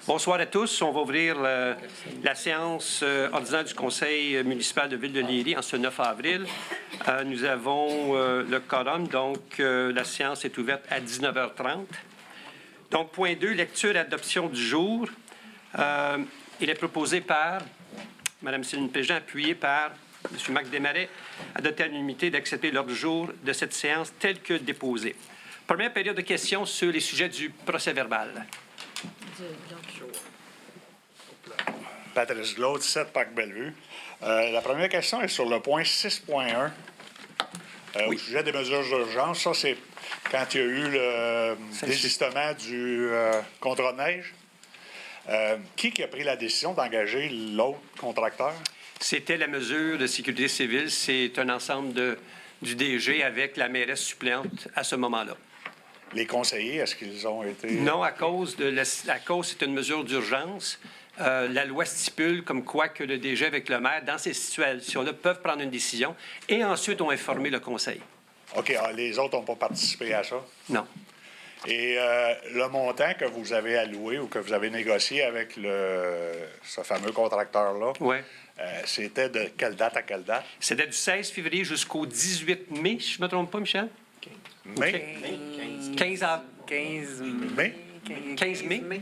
Bonsoir à tous. On va ouvrir la séance ordinaire du Conseil municipal de Ville de Léry en ce 9 avril. Nous avons le quorum, donc la séance est ouverte à 19h30. Donc, point 2, lecture et adoption du jour. Il est proposé par Mme Céline Péjean, appuyé par M. Marc Desmarais, adopté à l'unanimité d'accepter l'ordre du jour de cette séance tel que déposé. Première période de questions sur les sujets du procès-verbal. Patrice Glaude, 7 Parc Bellevue. La première question est sur le point 6.1. Au sujet des mesures d'urgence. Ça, c'est quand il y a eu le désistement du contrat de neige. Qui a pris la décision d'engager l'autre contracteur? C'était la mesure de sécurité civile. C'est un ensemble du DG avec la mairesse suppléante à ce moment-là. Les conseillers, est-ce qu'ils ont été... Non, à cause, c'est une mesure d'urgence. La loi stipule comme quoi que le DG avec le maire, dans ces situations-là, peuvent prendre une décision et ensuite ont informé le conseil. OK. Les autres n'ont pas participé à ça? Non. Et le montant que vous avez alloué ou que vous avez négocié avec ce fameux contracteur-là, oui. C'était de quelle date à quelle date? C'était du 16 février jusqu'au 18 mai, si je ne me trompe pas, Michel? Mai? 15 mai? 15 mai? Mais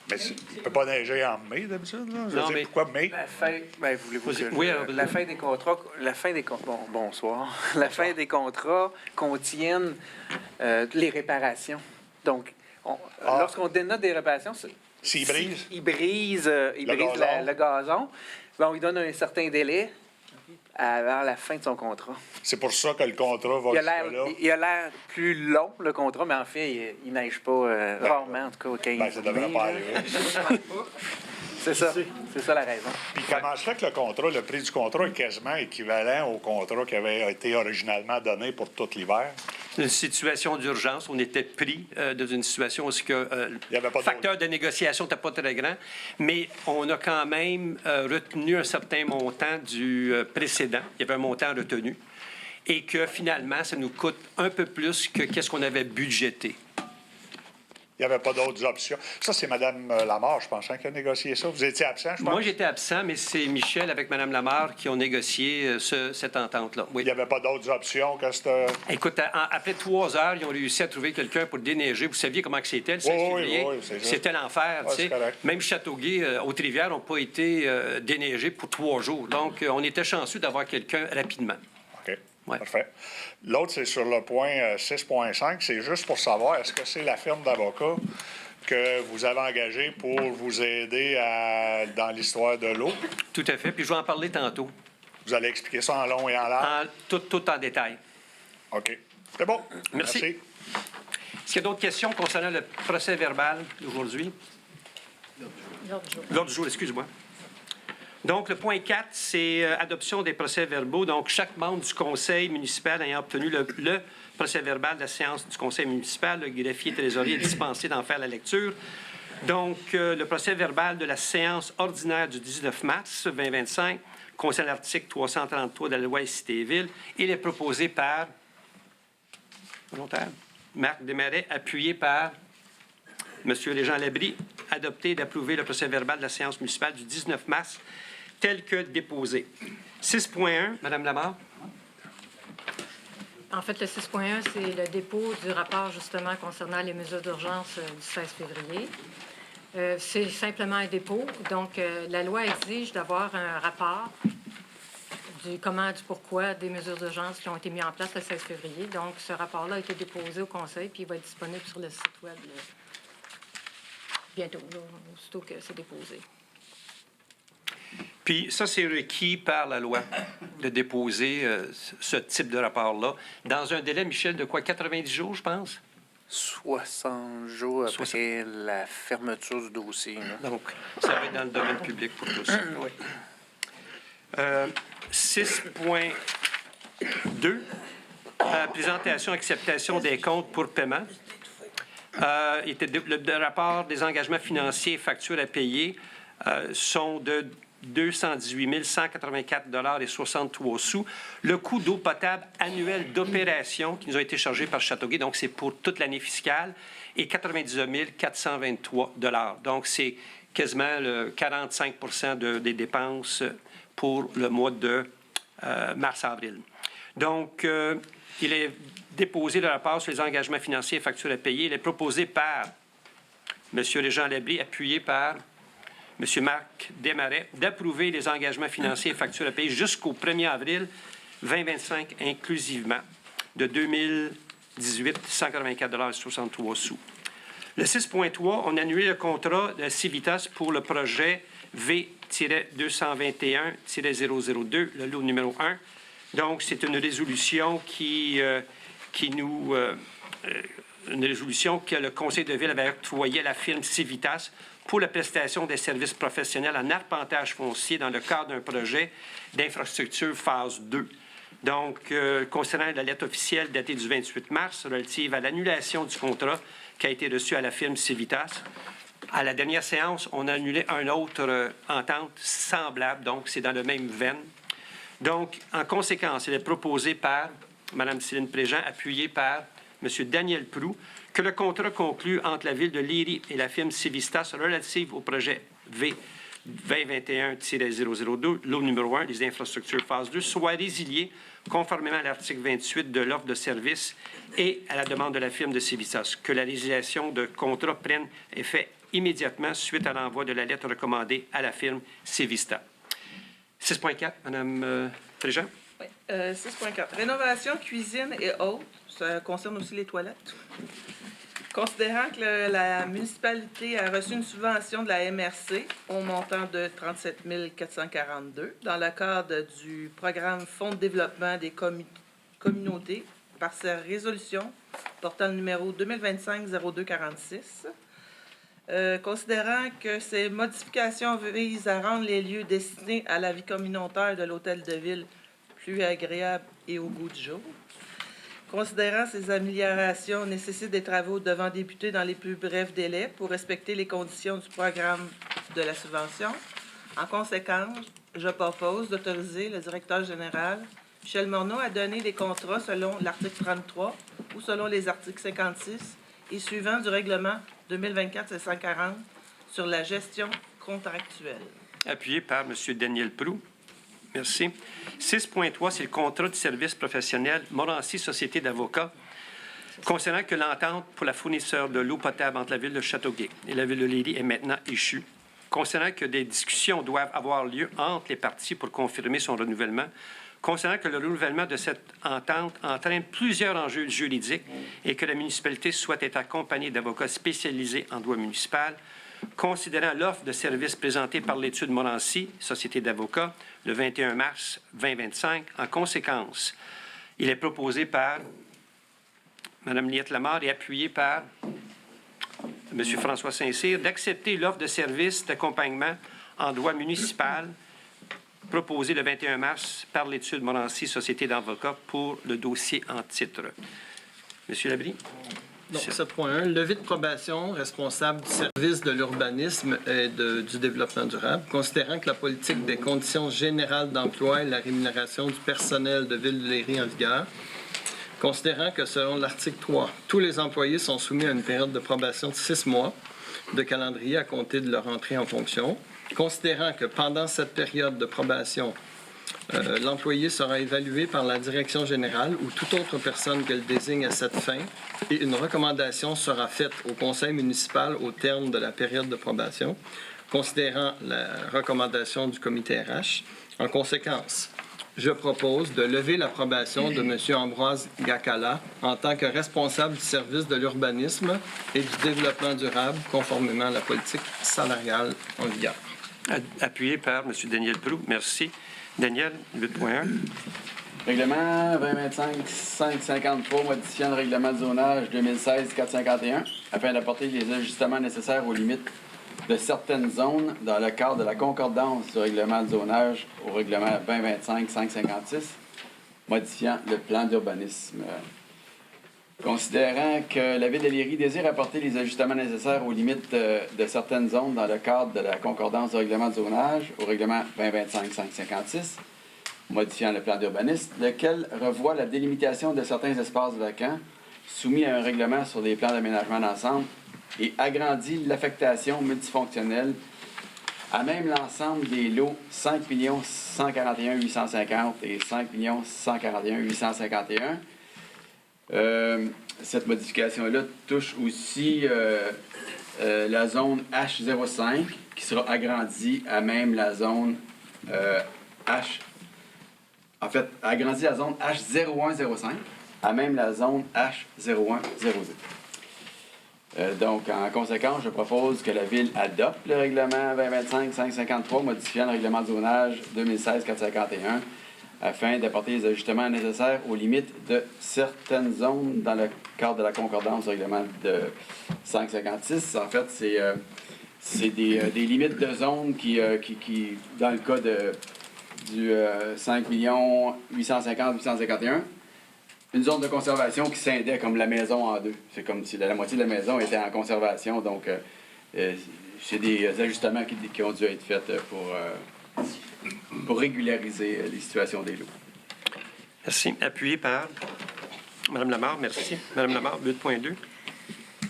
il ne peut pas neiger en mai, d'habitude. Non, mais... Pourquoi mai? La fin, voulez-vous que oui, la fin des contrats, bonsoir. La fin des contrats contiennent les réparations. Donc, lorsqu'on dénote des réparations, S'il brise? Il brise le gazon. On lui donne un certain délai avant la fin de son contrat. C'est pour ça que le contrat va jusqu'à là? Il a l'air plus long, le contrat, mais en fait, il ne neige pas rarement, en tout cas, au 15 ça ne devrait pas arriver. C'est ça. C'est ça la raison. Puis comment se fait que le prix du contrat est quasiment équivalent au contrat qui avait été originalement donné pour tout l'hiver? Une situation d'urgence. On était pris dans une situation où le facteur de négociation n'était pas très grand, mais on a quand même retenu un certain montant du précédent. Il y avait un montant retenu. Et que finalement, ça nous coûte un peu plus que qu'est-ce qu'on avait budgété. Il n'y avait pas d'autres options. Ça, c'est Mme Lamarre, je pense, qui a négocié ça. Vous étiez absent, je pense? Moi, j'étais absent, mais c'est Michel avec Mme Lamarre qui ont négocié cette entente-là. Oui. Il n'y avait pas d'autres options que cette... Écoute, après 3 heures, ils ont réussi à trouver quelqu'un pour déneiger. Vous saviez comment c'était, le 16 février? Oui, c'était l'enfer, tu sais. Même Châteauguay, Haute-Rivière, n'ont pas été déneigés pour 3 jours. Donc, on était chanceux d'avoir quelqu'un rapidement. OK. Ouais. Parfait. L'autre, c'est sur le point 6.5. C'est juste pour savoir, est-ce que c'est la firme d'avocats que vous avez engagée pour vous aider dans l'histoire de l'eau? Tout à fait. Puis je vais en parler tantôt. Vous allez expliquer ça en long et en large? Tout en détail. OK. C'est bon. Merci. Est-ce qu'il y a d'autres questions concernant le procès verbal d'aujourd'hui? L'ordre du jour, excuse-moi. Donc, le point 4, c'est adoption des procès-verbaux. Donc, chaque membre du conseil municipal ayant obtenu le procès-verbal de la séance du conseil municipal, le greffier trésorier est dispensé d'en faire la lecture. Donc, le procès-verbal de la séance ordinaire du 19 mars 2025 concerne l'article 333 de la loi Cité-Ville. Il est proposé par volontaire Marc Desmarais, appuyé par M. Régent-Labrie, adopté d'approuver le procès-verbal de la séance municipale du 19 mars tel que déposé. 6.1, Mme Lamarre. En fait, le 6.1, c'est le dépôt du rapport, justement, concernant les mesures d'urgence du 16 février. C'est simplement un dépôt. Donc, la loi exige d'avoir un rapport du comment, du pourquoi des mesures d'urgence qui ont été mises en place le 16 février. Donc, ce rapport-là a été déposé au Conseil, puis il va être disponible sur le site Web bientôt, aussitôt que c'est déposé. Puis ça, c'est requis par la loi de déposer ce type de rapport-là dans un délai, Michel, de quoi? 90 jours, je pense? 60 jours après la fermeture du dossier. Là. Donc, ça va être dans le domaine public pour tous. Oui. 6.2, présentation, acceptation des comptes pour paiement. Le rapport des engagements financiers et factures à payer sont de 218 184,63 $. Le coût d'eau potable annuel d'opération qui nous a été chargé par Châteauguay, donc c'est pour toute l'année fiscale, est 99 423 $. Donc, c'est quasiment le 45 des dépenses pour le mois de mars-avril. Donc, il est déposé le rapport sur les engagements financiers et factures à payer. Il est proposé par M. Régent Labrie, appuyé par M. Marc Desmarais, d'approuver les engagements financiers et factures à payer jusqu'au 1er avril 2025 inclusivement, de 2018, 184,63 $. Le 6.3, on a annulé le contrat de Civitas pour le projet V-221-002, le lot numéro 1. Donc, c'est une résolution une résolution que le Conseil de ville avait octroyée à la firme Civitas pour la prestation des services professionnels en arpentage foncier dans le cadre d'un projet d'infrastructure phase 2. Donc, concernant la lettre officielle datée du 28 mars relative à l'annulation du contrat qui a été reçu à la firme Civitas, à la dernière séance, on a annulé une autre entente semblable, donc c'est dans le même veine. Donc, en conséquence, il est proposé par Mme Céline Préjean, appuyée par M. Daniel Proulx, que le contrat conclu entre la Ville de Léry et la firme Civitas relative au projet V-2021-002, lot numéro 1, les infrastructures phase 2, soit résilié conformément à l'article 28 de l'offre de service et à la demande de la firme de Civitas, que la résiliation de contrat prenne effet immédiatement suite à l'envoi de la lettre recommandée à la firme Civista. 6.4, Mme Préjean. Oui, 6.4. Rénovation, cuisine et autres. Ça concerne aussi les toilettes. Considérant que la municipalité a reçu une subvention de la MRC au montant de 37 442 dans le cadre du programme Fonds de développement des communautés par sa résolution portant le numéro 2025-0246. Considérant que ces modifications visent à rendre les lieux destinés à la vie communautaire de l'hôtel de ville plus agréables et au goût du jour. Considérant ces améliorations nécessitent des travaux devant débuter dans les plus brefs délais pour respecter les conditions du programme de la subvention. En conséquence, je propose d'autoriser le directeur général, Michel Morneau, à donner des contrats selon l'article 33 ou selon les articles 56 et suivants du règlement 2024-740 sur la gestion contractuelle. Appuyé par M. Daniel Proulx. Merci. 6.3, c'est le contrat de service professionnel Morancy Société d'avocats concernant que l'entente pour la fournisseur de l'eau potable entre la ville de Châteauguay et la ville de Léry est maintenant échue. Concernant que des discussions doivent avoir lieu entre les parties pour confirmer son renouvellement. Concernant que le renouvellement de cette entente entraîne plusieurs enjeux juridiques et que la municipalité souhaite être accompagnée d'avocats spécialisés en droit municipal. Considérant l'offre de services présentée par l'étude Morancy, Société d'avocats, le 21 mars 2025, en conséquence, il est proposé par Mme Liette Lamar et appuyé par M. François Saint-Cyr d'accepter l'offre de services d'accompagnement en droit municipal proposée le 21 mars par l'étude Morancy, Société d'avocats, pour le dossier en titre. M. Labrie? Donc, 7.1, levée de probation responsable du service de l'urbanisme et du développement durable, considérant que la politique des conditions générales d'emploi et la rémunération du personnel de Ville de Léry en vigueur, considérant que selon l'article 3, tous les employés sont soumis à une période de probation de 6 mois de calendrier à compter de leur entrée en fonction, considérant que pendant cette période de probation, l'employé sera évalué par la direction générale ou toute autre personne qu'elle désigne à cette fin et une recommandation sera faite au conseil municipal au terme de la période de probation, considérant la recommandation du comité RH. En conséquence, je propose de lever l'approbation de M. Ambroise Gakala en tant que responsable du service de l'urbanisme et du développement durable conformément à la politique salariale en vigueur. Appuyé par M. Daniel Proulx. Merci. Daniel, 8.1. Règlement 2025-553 modifiant le règlement de zonage 2016-451 afin d'apporter les ajustements nécessaires aux limites de certaines zones dans le cadre de la concordance du règlement de zonage au règlement 2025-556 modifiant le plan d'urbanisme. Considérant que la Ville de Léry désire apporter les ajustements nécessaires aux limites de certaines zones dans le cadre de la concordance du règlement de zonage au règlement 2025-556, modifiant le plan d'urbanisme, lequel revoit la délimitation de certains espaces vacants soumis à un règlement sur les plans d'aménagement d'ensemble et agrandit l'affectation multifonctionnelle à même l'ensemble des lots 5 141 850 et 5 141 851. Cette modification-là touche aussi la zone H05 qui sera agrandie à même la zone agrandie la zone H0105 à même la zone H0102. Donc, en conséquence, je propose que la Ville adopte le règlement 2025-553 modifiant le règlement de zonage 2016-451 afin d'apporter les ajustements nécessaires aux limites de certaines zones dans le cadre de la concordance du règlement de 556. En fait, c'est des limites de zones qui dans le cas du 5 850-851, une zone de conservation qui scindait comme la maison en deux. C'est comme si la moitié de la maison était en conservation. Donc, c'est des ajustements qui ont dû être faits pour régulariser les situations des lots. Merci. Appuyé par Mme Lamarre. Merci. Mme Lamarre, 8.2.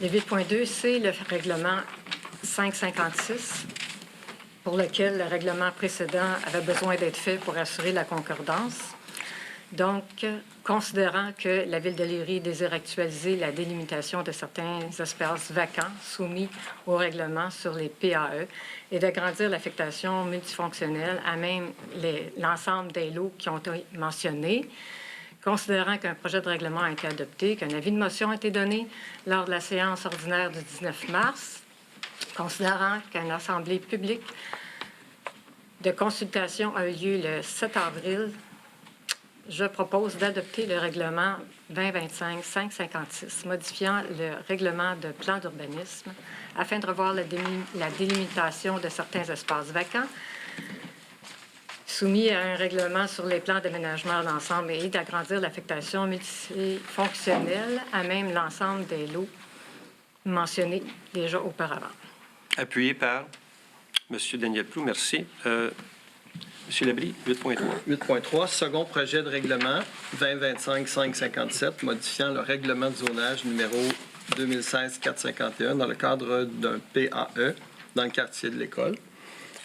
Le 8.2, c'est le règlement 556 pour lequel le règlement précédent avait besoin d'être fait pour assurer la concordance. Donc, considérant que la Ville de Léry désire actualiser la délimitation de certains espaces vacants soumis au règlement sur les PAE et d'agrandir l'affectation multifonctionnelle à même l'ensemble des lots qui ont été mentionnés, considérant qu'un projet de règlement a été adopté, qu'un avis de motion a été donné lors de la séance ordinaire du 19 mars, considérant qu'une assemblée publique de consultation a eu lieu le 7 avril, je propose d'adopter le règlement 2025-556, modifiant le règlement de plan d'urbanisme afin de revoir la délimitation de certains espaces vacants soumis à un règlement sur les plans d'aménagement d'ensemble et d'agrandir l'affectation multifonctionnelle à même l'ensemble des lots mentionnés déjà auparavant. Appuyé par M. Daniel Plou. Merci. M. Labrie, 8.3. 8.3, second projet de règlement 2025-557, modifiant le règlement de zonage numéro 2016-451 dans le cadre d'un PAE dans le quartier de l'école.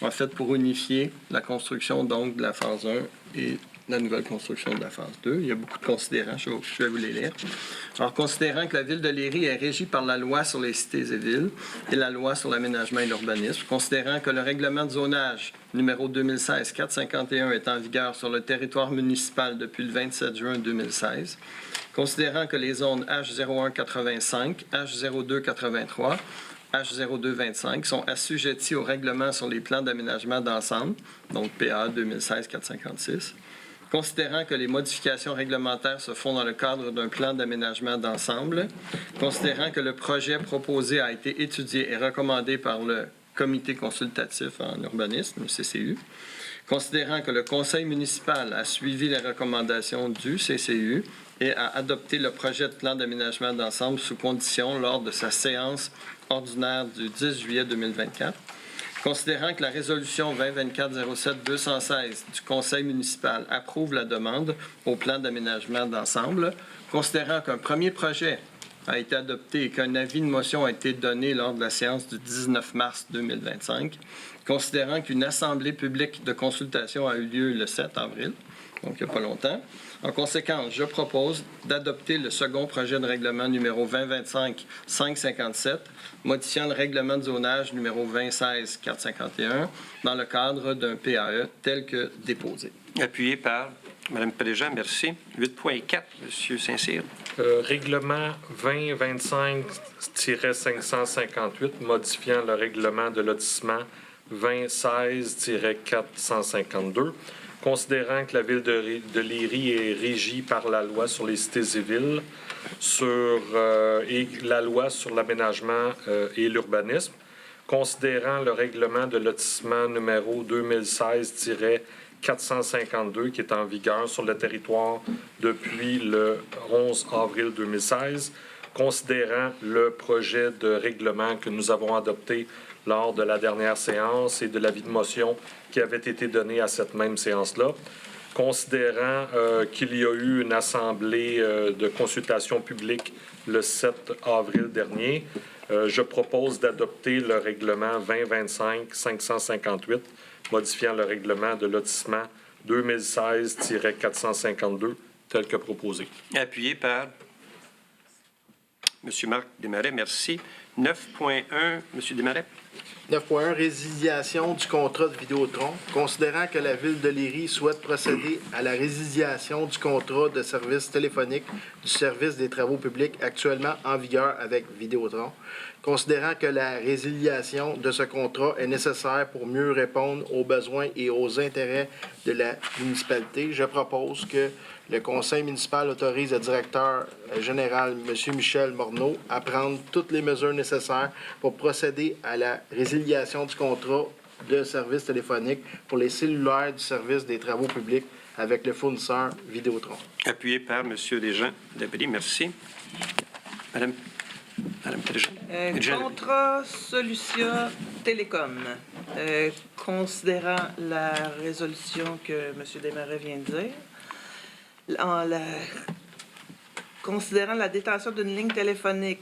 En fait, pour unifier la construction donc de la phase 1 et la nouvelle construction de la phase 2. Il y a beaucoup de considérants, je vais vous les lire. Alors, considérant que la Ville de Léry est régie par la loi sur les cités et villes et la loi sur l'aménagement et l'urbanisme, considérant que le règlement de zonage numéro 2016-451 est en vigueur sur le territoire municipal depuis le 27 juin 2016, considérant que les zones H0185, H0283, H0225 sont assujettis au règlement sur les plans d'aménagement d'ensemble, donc PA 2016-456, considérant que les modifications réglementaires se font dans le cadre d'un plan d'aménagement d'ensemble, considérant que le projet proposé a été étudié et recommandé par le Comité consultatif en urbanisme, le CCU, considérant que le Conseil municipal a suivi les recommandations du CCU et a adopté le projet de plan d'aménagement d'ensemble sous condition lors de sa séance ordinaire du 10 juillet 2024, considérant que la résolution 2024-07-216 du Conseil municipal approuve la demande au plan d'aménagement d'ensemble, considérant qu'un premier projet a été adopté et qu'un avis de motion a été donné lors de la séance du 19 mars 2025, considérant qu'une assemblée publique de consultation a eu lieu le 7 avril, donc il n'y a pas longtemps. En conséquence, je propose d'adopter le second projet de règlement numéro 2025-557, modifiant le règlement de zonage numéro 2016-451 dans le cadre d'un PAE tel que déposé. Appuyé par Mme Préjean, merci. 8.4, M. Saint-Cyr. Règlement 2025-558, modifiant le règlement de lotissement 2016-452, considérant que la Ville de Léry est régie par la loi sur les cités et villes et la loi sur l'aménagement et l'urbanisme, considérant le règlement de lotissement numéro 2016-451 452 qui est en vigueur sur le territoire depuis le 11 avril 2016, considérant le projet de règlement que nous avons adopté lors de la dernière séance et de l'avis de motion qui avait été donné à cette même séance-là. Considérant qu'il y a eu une assemblée de consultation publique le 7 avril dernier, je propose d'adopter le règlement 2025-558, modifiant le règlement de lotissement 2016-452, tel que proposé. Appuyé par M. Marc Desmarais, merci. 9.1, M. Desmarais. 9.1, résiliation du contrat de Vidéotron. Considérant que la Ville de Léry souhaite procéder à la résiliation du contrat de service téléphonique du service des travaux publics actuellement en vigueur avec Vidéotron. Considérant que la résiliation de ce contrat est nécessaire pour mieux répondre aux besoins et aux intérêts de la municipalité, je propose que le conseil municipal autorise le directeur général, M. Michel Morneau, à prendre toutes les mesures nécessaires pour procéder à la résiliation du contrat de service téléphonique pour les cellulaires du service des travaux publics avec le fournisseur Vidéotron. Appuyé par M. Desjans-Labrie, merci. Madame Préjean. Contrat Solutia Télécom. Considérant la résolution que M. Desmarais vient de dire, considérant la détention d'une ligne téléphonique,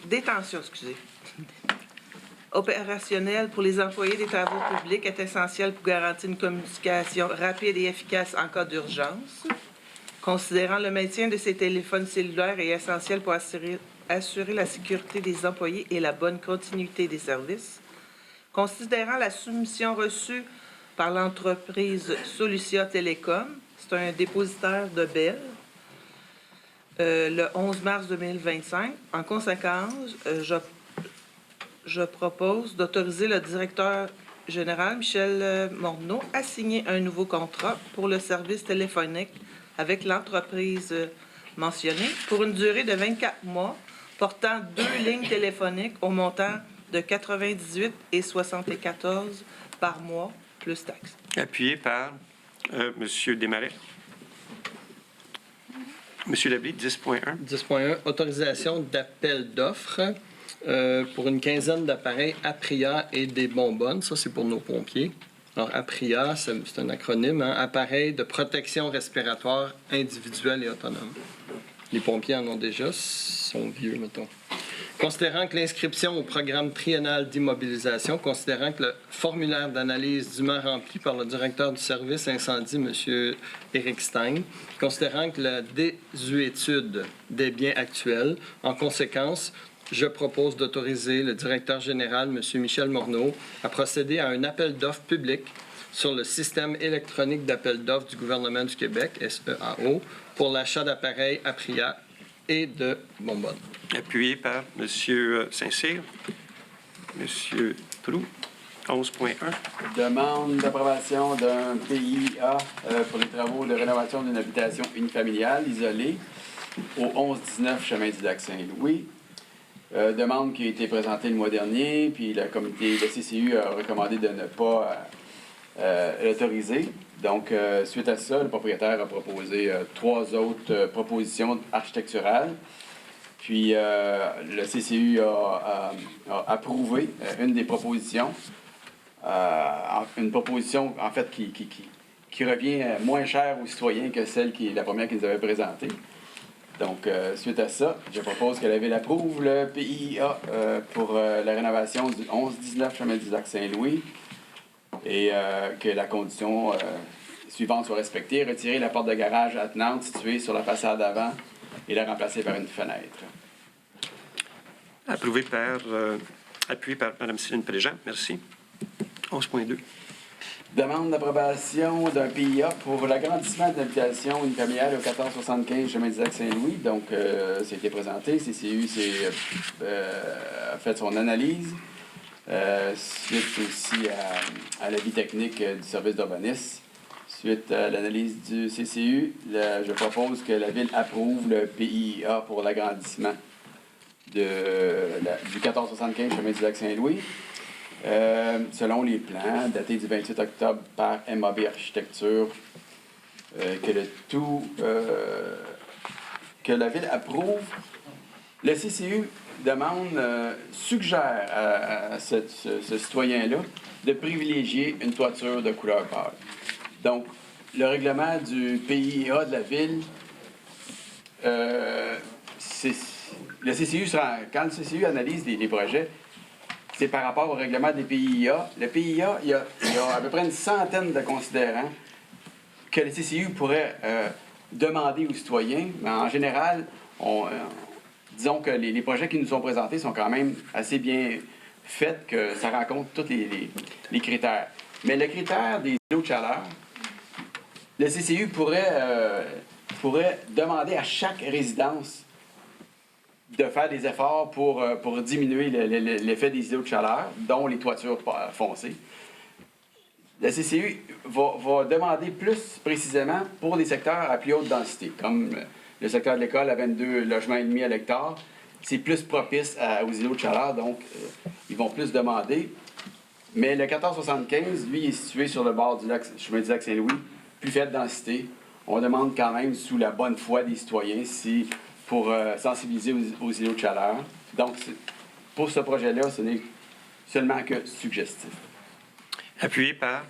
opérationnelle pour les employés des travaux publics est essentielle pour garantir une communication rapide et efficace en cas d'urgence. Considérant le maintien de ces téléphones cellulaires est essentiel pour assurer la sécurité des employés et la bonne continuité des services. Considérant la soumission reçue par l'entreprise Solutia Télécom, c'est un dépositaire de Bell, le 11 mars 2025. En conséquence, je propose d'autoriser le directeur général, Michel Morneau, à signer un nouveau contrat pour le service téléphonique avec l'entreprise mentionnée pour une durée de 24 mois, portant 2 lignes téléphoniques au montant de 98 et 74 par mois, plus taxes. Appuyé par M. Desmarais. M. Labrie, 10.1. 10.1, autorisation d'appel d'offres pour une quinzaine d'appareils Apria et des bonbonnes. Ça, c'est pour nos pompiers. Alors, Apria, c'est un acronyme, hein? Appareil de protection respiratoire individuelle et autonome. Les pompiers en ont déjà, sont vieux, mettons. Considérant que l'inscription au programme triennal d'immobilisation, considérant que le formulaire d'analyse dûment rempli par le directeur du service incendie, M. Éric Stein, considérant que la désuétude des biens actuels, en conséquence, je propose d'autoriser le directeur général, M. Michel Morneau, à procéder à un appel d'offres public sur le système électronique d'appel d'offres du gouvernement du Québec, SEAO, pour l'achat d'appareils Apria et de bonbonnes. Appuyé par M. Saint-Cyr. M. Proulx, 11.1. Demande d'approbation d'un PIA pour les travaux de rénovation d'une habitation unifamiliale isolée au 11-19 chemin du Lac-Saint-Louis. Demande qui a été présentée le mois dernier, puis le CCU a recommandé de ne pas l'autoriser. Donc, suite à ça, le propriétaire a proposé 3 autres propositions architecturales. Puis, le CCU a approuvé une des propositions. Une proposition, en fait, qui revient moins cher aux citoyens que celle qui est la première qu'ils nous avaient présentée. Donc, suite à ça, je propose que la Ville approuve le PIA pour la rénovation du 11-19 chemin du Lac-Saint-Louis et que la condition suivante soit respectée, retirer la porte de garage attenante située sur la façade avant et la remplacer par une fenêtre. Appuyé par Mme Céline Préjean. Merci. 11.2. Demande d'approbation d'un PIA pour l'agrandissement de l'habitation unifamiliale au 1475 chemin du Lac-Saint-Louis. Donc, ça a été présenté. CCU a fait son analyse. Suite aussi à l'avis technique du service d'urbanisme. Suite à l'analyse du CCU, je propose que la Ville approuve le PIA pour l'agrandissement du 1475 chemin du Lac-Saint-Louis. Selon les plans datés du 28 octobre par MAB Architecture que la Ville approuve. Le CCU suggère à ce citoyen-là de privilégier une toiture de couleur pâle. Donc, le règlement du PIA de la Ville, quand le CCU analyse les projets, c'est par rapport au règlement des PIA. Le PIA, il y a à peu près une centaine de considérants que le CCU pourrait demander aux citoyens, mais en général, disons que les projets qui nous sont présentés sont quand même assez bien faits, que ça rencontre tous les critères. Mais le critère des îlots de chaleur, le CCU pourrait demander à chaque résidence de faire des efforts pour diminuer l'effet des îlots de chaleur, dont les toitures foncées. Le CCU va demander plus précisément pour des secteurs à plus haute densité, comme le secteur de l'école à 22 logements et demi à l'hectare. C'est plus propice aux îlots de chaleur, donc ils vont plus demander. Mais le 1475, lui, est situé sur le bord du chemin du lac Saint-Louis, plus faible densité. On demande quand même, sous la bonne foi des citoyens, pour sensibiliser aux îlots de chaleur. Donc, pour ce projet-là, ce n'est seulement que suggestif. Appuyé par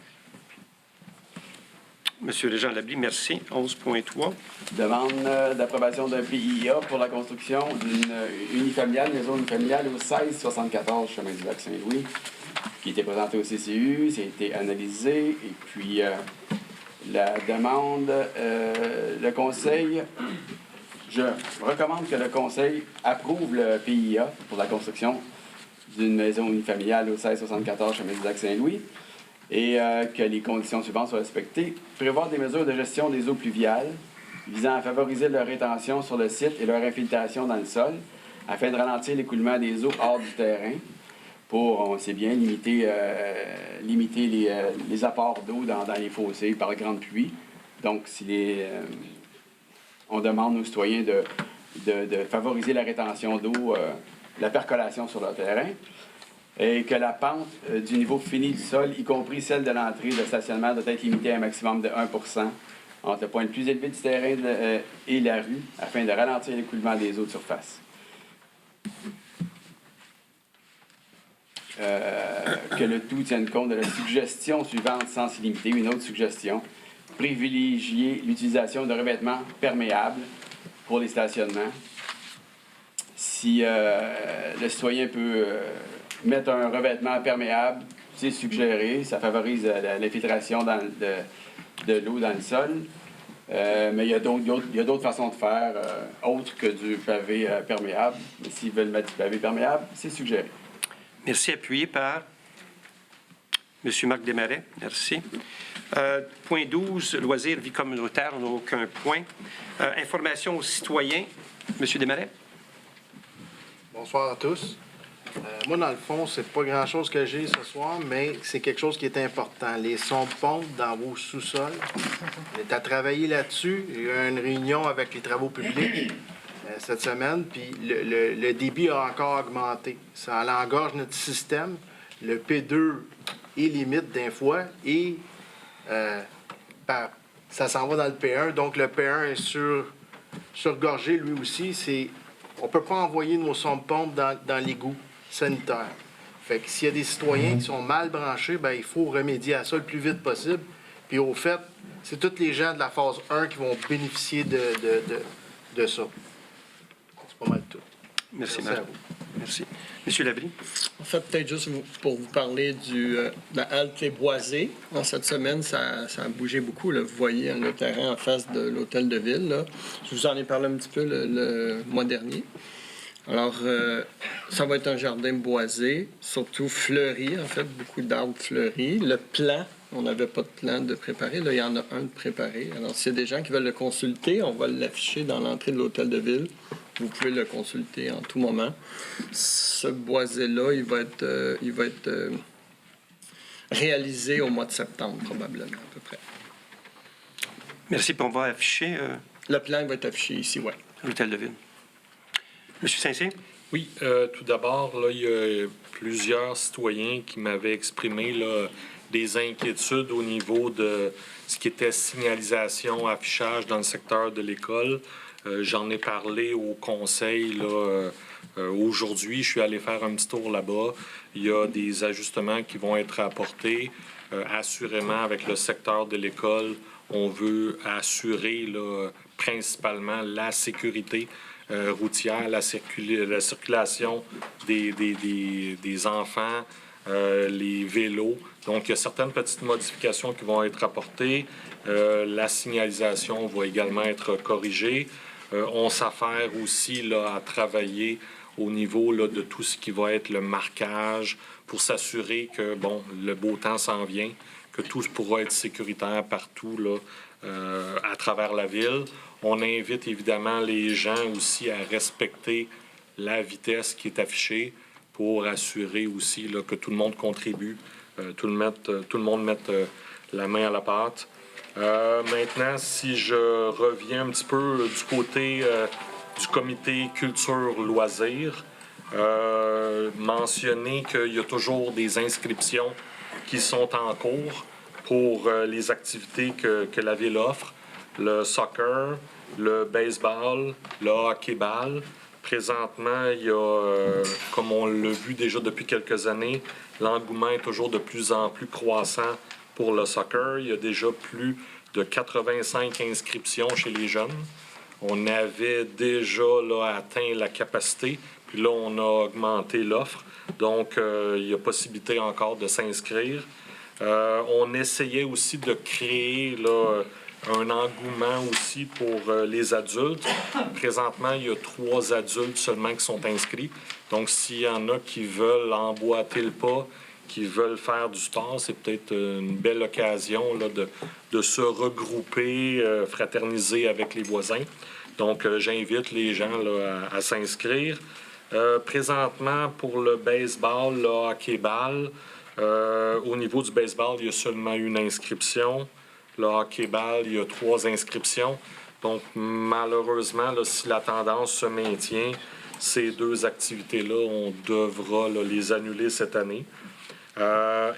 M. Régent Labrie, merci. 11.3. Demande d'approbation d'un PIA pour la construction d'une maison unifamiliale au 1674 chemin du lac Saint-Louis, qui était présenté au CCU, ça a été analysé, et puis la demande, le Conseil, je recommande que le Conseil approuve le PIA pour la construction d'une maison unifamiliale au 1674 chemin du lac Saint-Louis, et que les conditions suivantes soient respectées. Prévoir des mesures de gestion des eaux pluviales visant à favoriser leur rétention sur le site et leur infiltration dans le sol, afin de ralentir l'écoulement des eaux hors du terrain, pour, on sait bien, limiter les apports d'eau dans les fossés par grande pluie. Donc, on demande aux citoyens de favoriser la rétention d'eau, la percolation sur le terrain, et que la pente du niveau fini du sol, y compris celle de l'entrée de stationnement, doit être limitée à un maximum de 1 % entre le point le plus élevé du terrain et la rue, afin de ralentir l'écoulement des eaux de surface. Que le tout tienne compte de la suggestion suivante sans s'y limiter. Une autre suggestion, privilégier l'utilisation de revêtements perméables pour les stationnements. Si le citoyen peut mettre un revêtement perméable, c'est suggéré, ça favorise l'infiltration de l'eau dans le sol. Mais il y a d'autres façons de faire, autres que du pavé perméable. Mais s'ils veulent mettre du pavé perméable, c'est suggéré. Merci. Appuyé par M. Marc Desmarais. Merci. Point 12, loisirs, vie communautaire, on n'a aucun point. Information aux citoyens. M. Desmarais. Bonsoir à tous. Moi, dans le fond, c'est pas grand-chose que j'ai ce soir, mais c'est quelque chose qui est important. Les sons de pompe dans vos sous-sols. On est à travailler là-dessus. Il y a eu une réunion avec les travaux publics cette semaine, puis le débit a encore augmenté. Ça engorge notre système. Le P2 est limite d'un fois et ça s'en va dans le P1. Donc, le P1 est surgorgé lui aussi. On ne peut pas envoyer nos sons de pompe dans l'égout sanitaire. Fait que s'il y a des citoyens qui sont mal branchés, bien, il faut remédier à ça le plus vite possible. Puis au fait, c'est tous les gens de la phase 1 qui vont bénéficier de ça. C'est pas mal tout. Merci Marc. Merci. Monsieur Labrie. En fait, peut-être juste pour vous parler de la halte Les Boisés. Cette semaine, ça a bougé beaucoup. Là. Vous voyez le terrain en face de l'hôtel de ville. Là. Je vous en ai parlé un petit peu le mois dernier. Alors, ça va être un jardin boisé, surtout fleuri, en fait, beaucoup d'arbres fleuris. Le plan, on n'avait pas de plan de préparer. Là, il y en a un de préparé. Alors, s'il y a des gens qui veulent le consulter, on va l'afficher dans l'entrée de l'hôtel de ville. Vous pouvez le consulter en tout moment. Ce boisé-là, il va être réalisé au mois de septembre, probablement, à peu près. Merci. Puis on va afficher... Le plan va être affiché ici, oui. L'hôtel de ville. Monsieur Saint-Cyr? Oui, tout d'abord, là, il y a plusieurs citoyens qui m'avaient exprimé des inquiétudes au niveau de ce qui était signalisation, affichage dans le secteur de l'école. J'en ai parlé au conseil là, aujourd'hui. Je suis allé faire un petit tour là-bas. Il y a des ajustements qui vont être apportés. Assurément, avec le secteur de l'école, on veut assurer là, principalement la sécurité routière, la circulation des enfants, les vélos. Donc, il y a certaines petites modifications qui vont être apportées. La signalisation va également être corrigée. On s'affaire aussi là, à travailler au niveau là, de tout ce qui va être le marquage pour s'assurer que bon, le beau temps s'en vient, que tout pourra être sécuritaire partout là, à travers la ville. On invite évidemment les gens aussi à respecter la vitesse qui est affichée pour assurer aussi là, que tout le monde contribue, tout le monde mette la main à la pâte. Maintenant, si je reviens un petit peu du côté du comité culture-loisirs, mentionner qu'il y a toujours des inscriptions qui sont en cours pour les activités que la Ville offre. Le soccer, le baseball, le hockey-ball. Présentement, il y a, comme on l'a vu déjà depuis quelques années, l'engouement est toujours de plus en plus croissant pour le soccer. Il y a déjà plus de 85 inscriptions chez les jeunes. On avait déjà là, atteint la capacité, puis là, on a augmenté l'offre. Donc, il y a possibilité encore de s'inscrire. On essayait aussi de créer là, un engouement aussi pour les adultes. Présentement, il y a 3 adultes seulement qui sont inscrits. Donc, s'il y en a qui veulent emboîter le pas, qui veulent faire du sport, c'est peut-être une belle occasion là, de se regrouper, fraterniser avec les voisins. Donc, j'invite les gens là, à s'inscrire. Présentement, pour le baseball, le hockey-ball, au niveau du baseball, il y a seulement une inscription. Le hockey-ball, il y a 3 inscriptions. Donc, malheureusement, là, si la tendance se maintient, ces 2 activités-là, on devra là, les annuler cette année.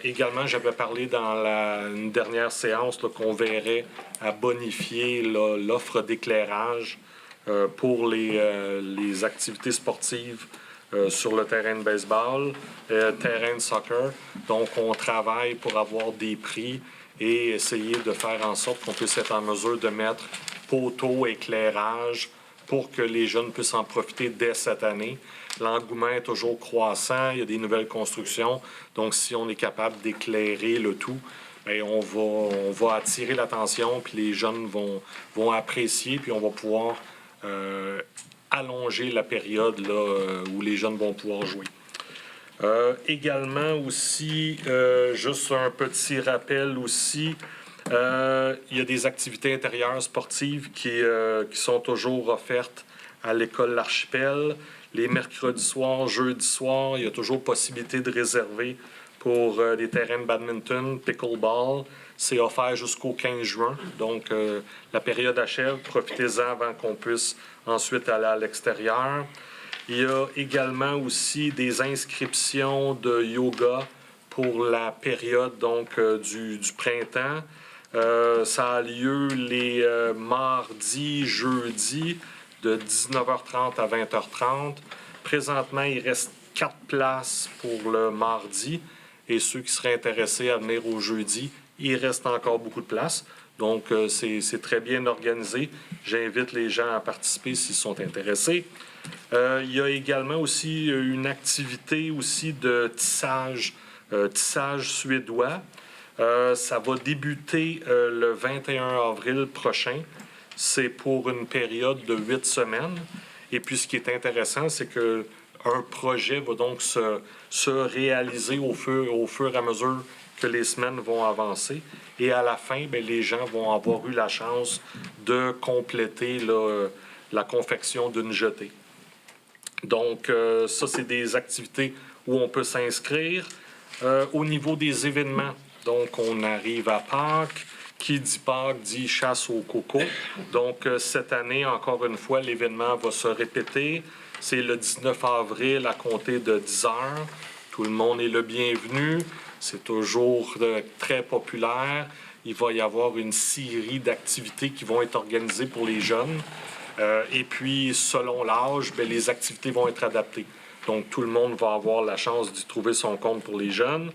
Également, j'avais parlé dans une dernière séance là, qu'on verrait à bonifier là, l'offre d'éclairage pour les activités sportives sur le terrain de baseball, terrain de soccer. Donc, on travaille pour avoir des prix et essayer de faire en sorte qu'on puisse être en mesure de mettre poteaux, éclairage pour que les jeunes puissent en profiter dès cette année. L'engouement est toujours croissant, il y a des nouvelles constructions. Donc, si on est capable d'éclairer le tout, bien, on va attirer l'attention, puis les jeunes vont apprécier, puis on va pouvoir allonger la période là, où les jeunes vont pouvoir jouer. Également aussi, juste un petit rappel aussi, il y a des activités intérieures sportives qui sont toujours offertes à l'école L'Archipel. Les mercredis soirs, jeudis soirs, il y a toujours possibilité de réserver pour des terrains de badminton, pickleball. C'est offert jusqu'au 15 juin. Donc, la période achève. Profitez-en avant qu'on puisse ensuite aller à l'extérieur. Il y a également aussi des inscriptions de yoga pour la période donc, du printemps. Ça a lieu les mardis, jeudis, de 19h30 à 20h30. Présentement, il reste 4 places pour le mardi. Et ceux qui seraient intéressés à venir au jeudi, il reste encore beaucoup de places. Donc, c'est très bien organisé. J'invite les gens à participer s'ils sont intéressés. Il y a également aussi une activité aussi de tissage, tissage suédois. Ça va débuter le 21 avril prochain. C'est pour une période de 8 semaines. Et puis, ce qui est intéressant, c'est que un projet va donc se réaliser au fur et à mesure que les semaines vont avancer. Et à la fin, bien, les gens vont avoir eu la chance de compléter là, la confection d'une jetée. Donc, ça, c'est des activités où on peut s'inscrire. Au niveau des événements, donc, on arrive à Pâques. Qui dit Pâques dit chasse au coco. Donc, cette année, encore une fois, l'événement va se répéter. C'est le 19 avril à compter de 10 heures. Tout le monde est le bienvenu. C'est toujours très populaire. Il va y avoir une série d'activités qui vont être organisées pour les jeunes. Et puis, selon l'âge, bien, les activités vont être adaptées. Donc, tout le monde va avoir la chance d'y trouver son compte pour les jeunes.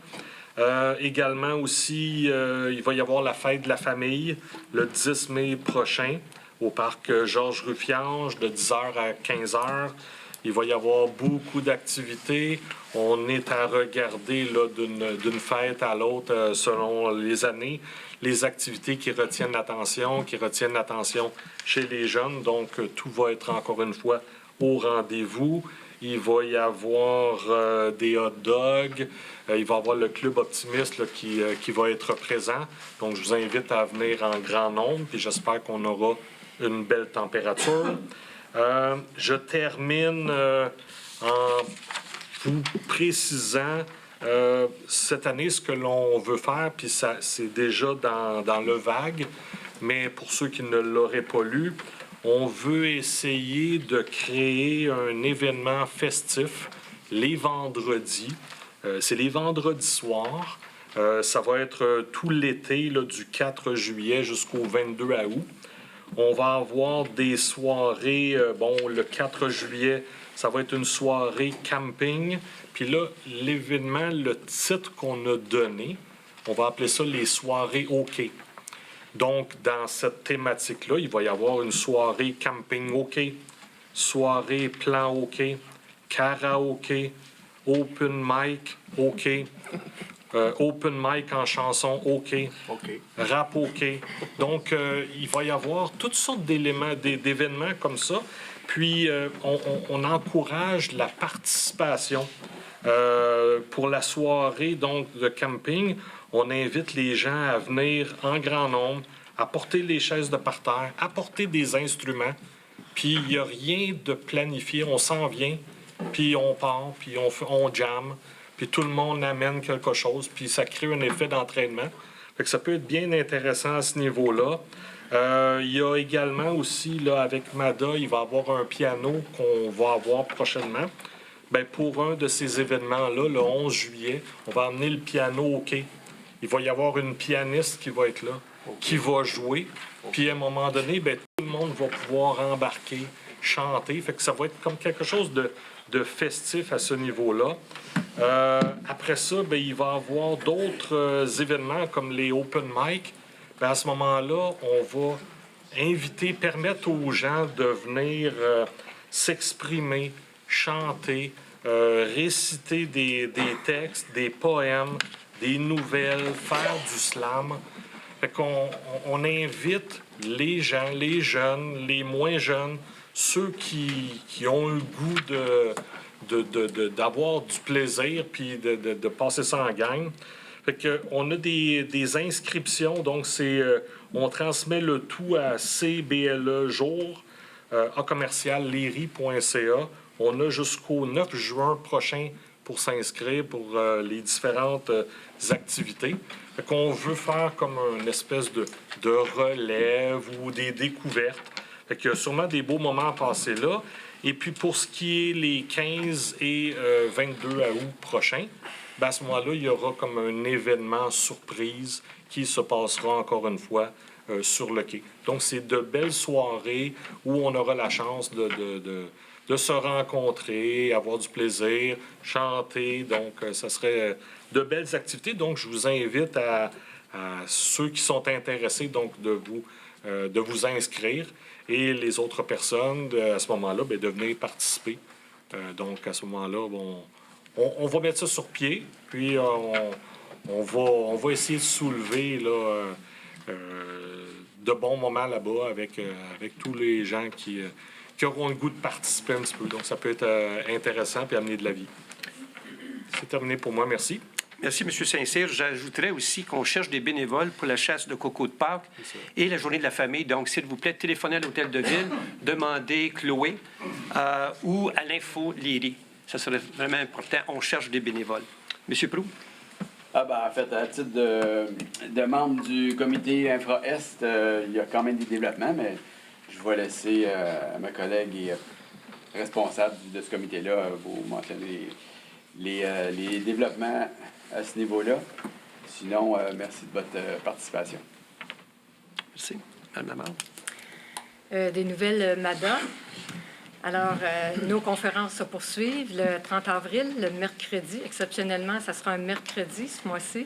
Également aussi, il va y avoir la fête de la famille le 10 mai prochain au parc Georges Ruffiange de 10h à 15h. Il va y avoir beaucoup d'activités. On est à regarder là, d'une fête à l'autre selon les années, les activités qui retiennent l'attention chez les jeunes. Donc, tout va être encore une fois au rendez-vous. Il va y avoir des hot dogs. Il va y avoir le Club Optimiste là, qui va être présent. Donc, je vous invite à venir en grand nombre. Puis j'espère qu'on aura une belle température. Je termine en vous précisant cette année ce que l'on veut faire. Puis c'est déjà dans le vague. Mais pour ceux qui ne l'auraient pas lu, on veut essayer de créer un événement festif les vendredis. C'est les vendredis soirs. Ça va être tout l'été, là, du 4 juillet jusqu'au 22 août. On va avoir des soirées, le 4 juillet, ça va être une soirée camping. Puis là, l'événement, le titre qu'on a donné, on va appeler ça les soirées hockey. Donc, dans cette thématique-là, il va y avoir une soirée camping hockey, soirée plan hockey, karaoké, open mic hockey, open mic en chanson hockey, rap hockey. Donc, il va y avoir toutes sortes d'événements comme ça. Puis, on encourage la participation. Pour la soirée donc, de camping, on invite les gens à venir en grand nombre, apporter les chaises de parterre, apporter des instruments. Puis il n'y a rien de planifié. On s'en vient, puis on part, puis on jamme, puis tout le monde amène quelque chose, puis ça crée un effet d'entraînement. Fait que ça peut être bien intéressant à ce niveau-là. Il y a également aussi, là, avec MADA, il va y avoir un piano qu'on va avoir prochainement. Bien, pour un de ces événements-là, le 11 juillet, on va amener le piano hockey. Il va y avoir une pianiste qui va être là, qui va jouer. Puis à un moment donné, bien, tout le monde va pouvoir embarquer, chanter. Fait que ça va être comme quelque chose de festif à ce niveau-là. Après ça, bien, il va y avoir d'autres événements comme les open mic. Bien, à ce moment-là, on va permettre aux gens de venir s'exprimer, chanter, réciter des textes, des poèmes, des nouvelles, faire du slam. Fait qu'on on invite les gens, les jeunes, les moins jeunes, ceux qui ont le goût d'avoir du plaisir puis de passer ça en gang. Fait que on a des inscriptions, donc on transmet le tout à CBLE jour @lery.ca. On a jusqu'au 9 juin prochain pour s'inscrire pour les différentes activités. Fait qu'on veut faire comme une espèce de relève ou des découvertes. Fait qu'il y a sûrement des beaux moments à passer là. Et puis pour ce qui est les 15 et 22 août prochains, ben à ce moment-là, il y aura comme un événement surprise qui se passera encore une fois sur le quai. Donc, c'est de belles soirées où on aura la chance de se rencontrer, avoir du plaisir, chanter. Donc, ça serait de belles activités. Donc, je vous invite à ceux qui sont intéressés donc, de vous inscrire et les autres personnes, à ce moment-là, bien, de venir participer. Donc, à ce moment-là, on va mettre ça sur pied, puis on va essayer de soulever là, de bons moments là-bas avec tous les gens qui auront le goût de participer un petit peu. Donc, ça peut être intéressant et amener de la vie. C'est terminé pour moi. Merci. Merci, M. Saint-Cyr. J'ajouterais aussi qu'on cherche des bénévoles pour la chasse de coco de Pâques et la journée de la famille. Donc, s'il vous plaît, téléphonez à l'Hôtel de Ville, demandez Chloé ou à l'Info Léry. Ça serait vraiment important. On cherche des bénévoles. M. Proulx? En fait, à titre de membre du comité Infra-Est, il y a quand même des développements, mais je vais laisser à ma collègue et responsable de ce comité-là vous mentionner les développements à ce niveau-là. Sinon, merci de votre participation. Merci. Mme Lamarre. Des nouvelles MADA. Alors, nos conférences se poursuivent le 30 avril, le mercredi. Exceptionnellement, ça sera un mercredi ce mois-ci.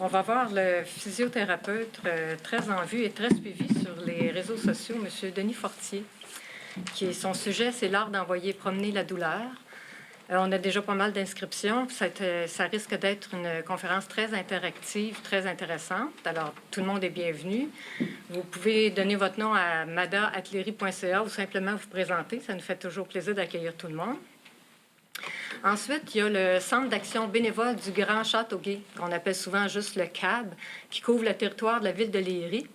On va voir le physiothérapeute très en vue et très suivi sur les réseaux sociaux, M. Denis Fortier, son sujet, c'est l'art d'envoyer promener la douleur. On a déjà pas mal d'inscriptions. Ça risque d'être une conférence très interactive, très intéressante. Alors, tout le monde est bienvenu. Vous pouvez donner votre nom à mada@lery.ca ou simplement vous présenter. Ça nous fait toujours plaisir d'accueillir tout le monde. Ensuite, il y a le Centre d'action bénévole du Grand Châteauguay, qu'on appelle souvent juste le CAB, qui couvre le territoire de la ville de Léry,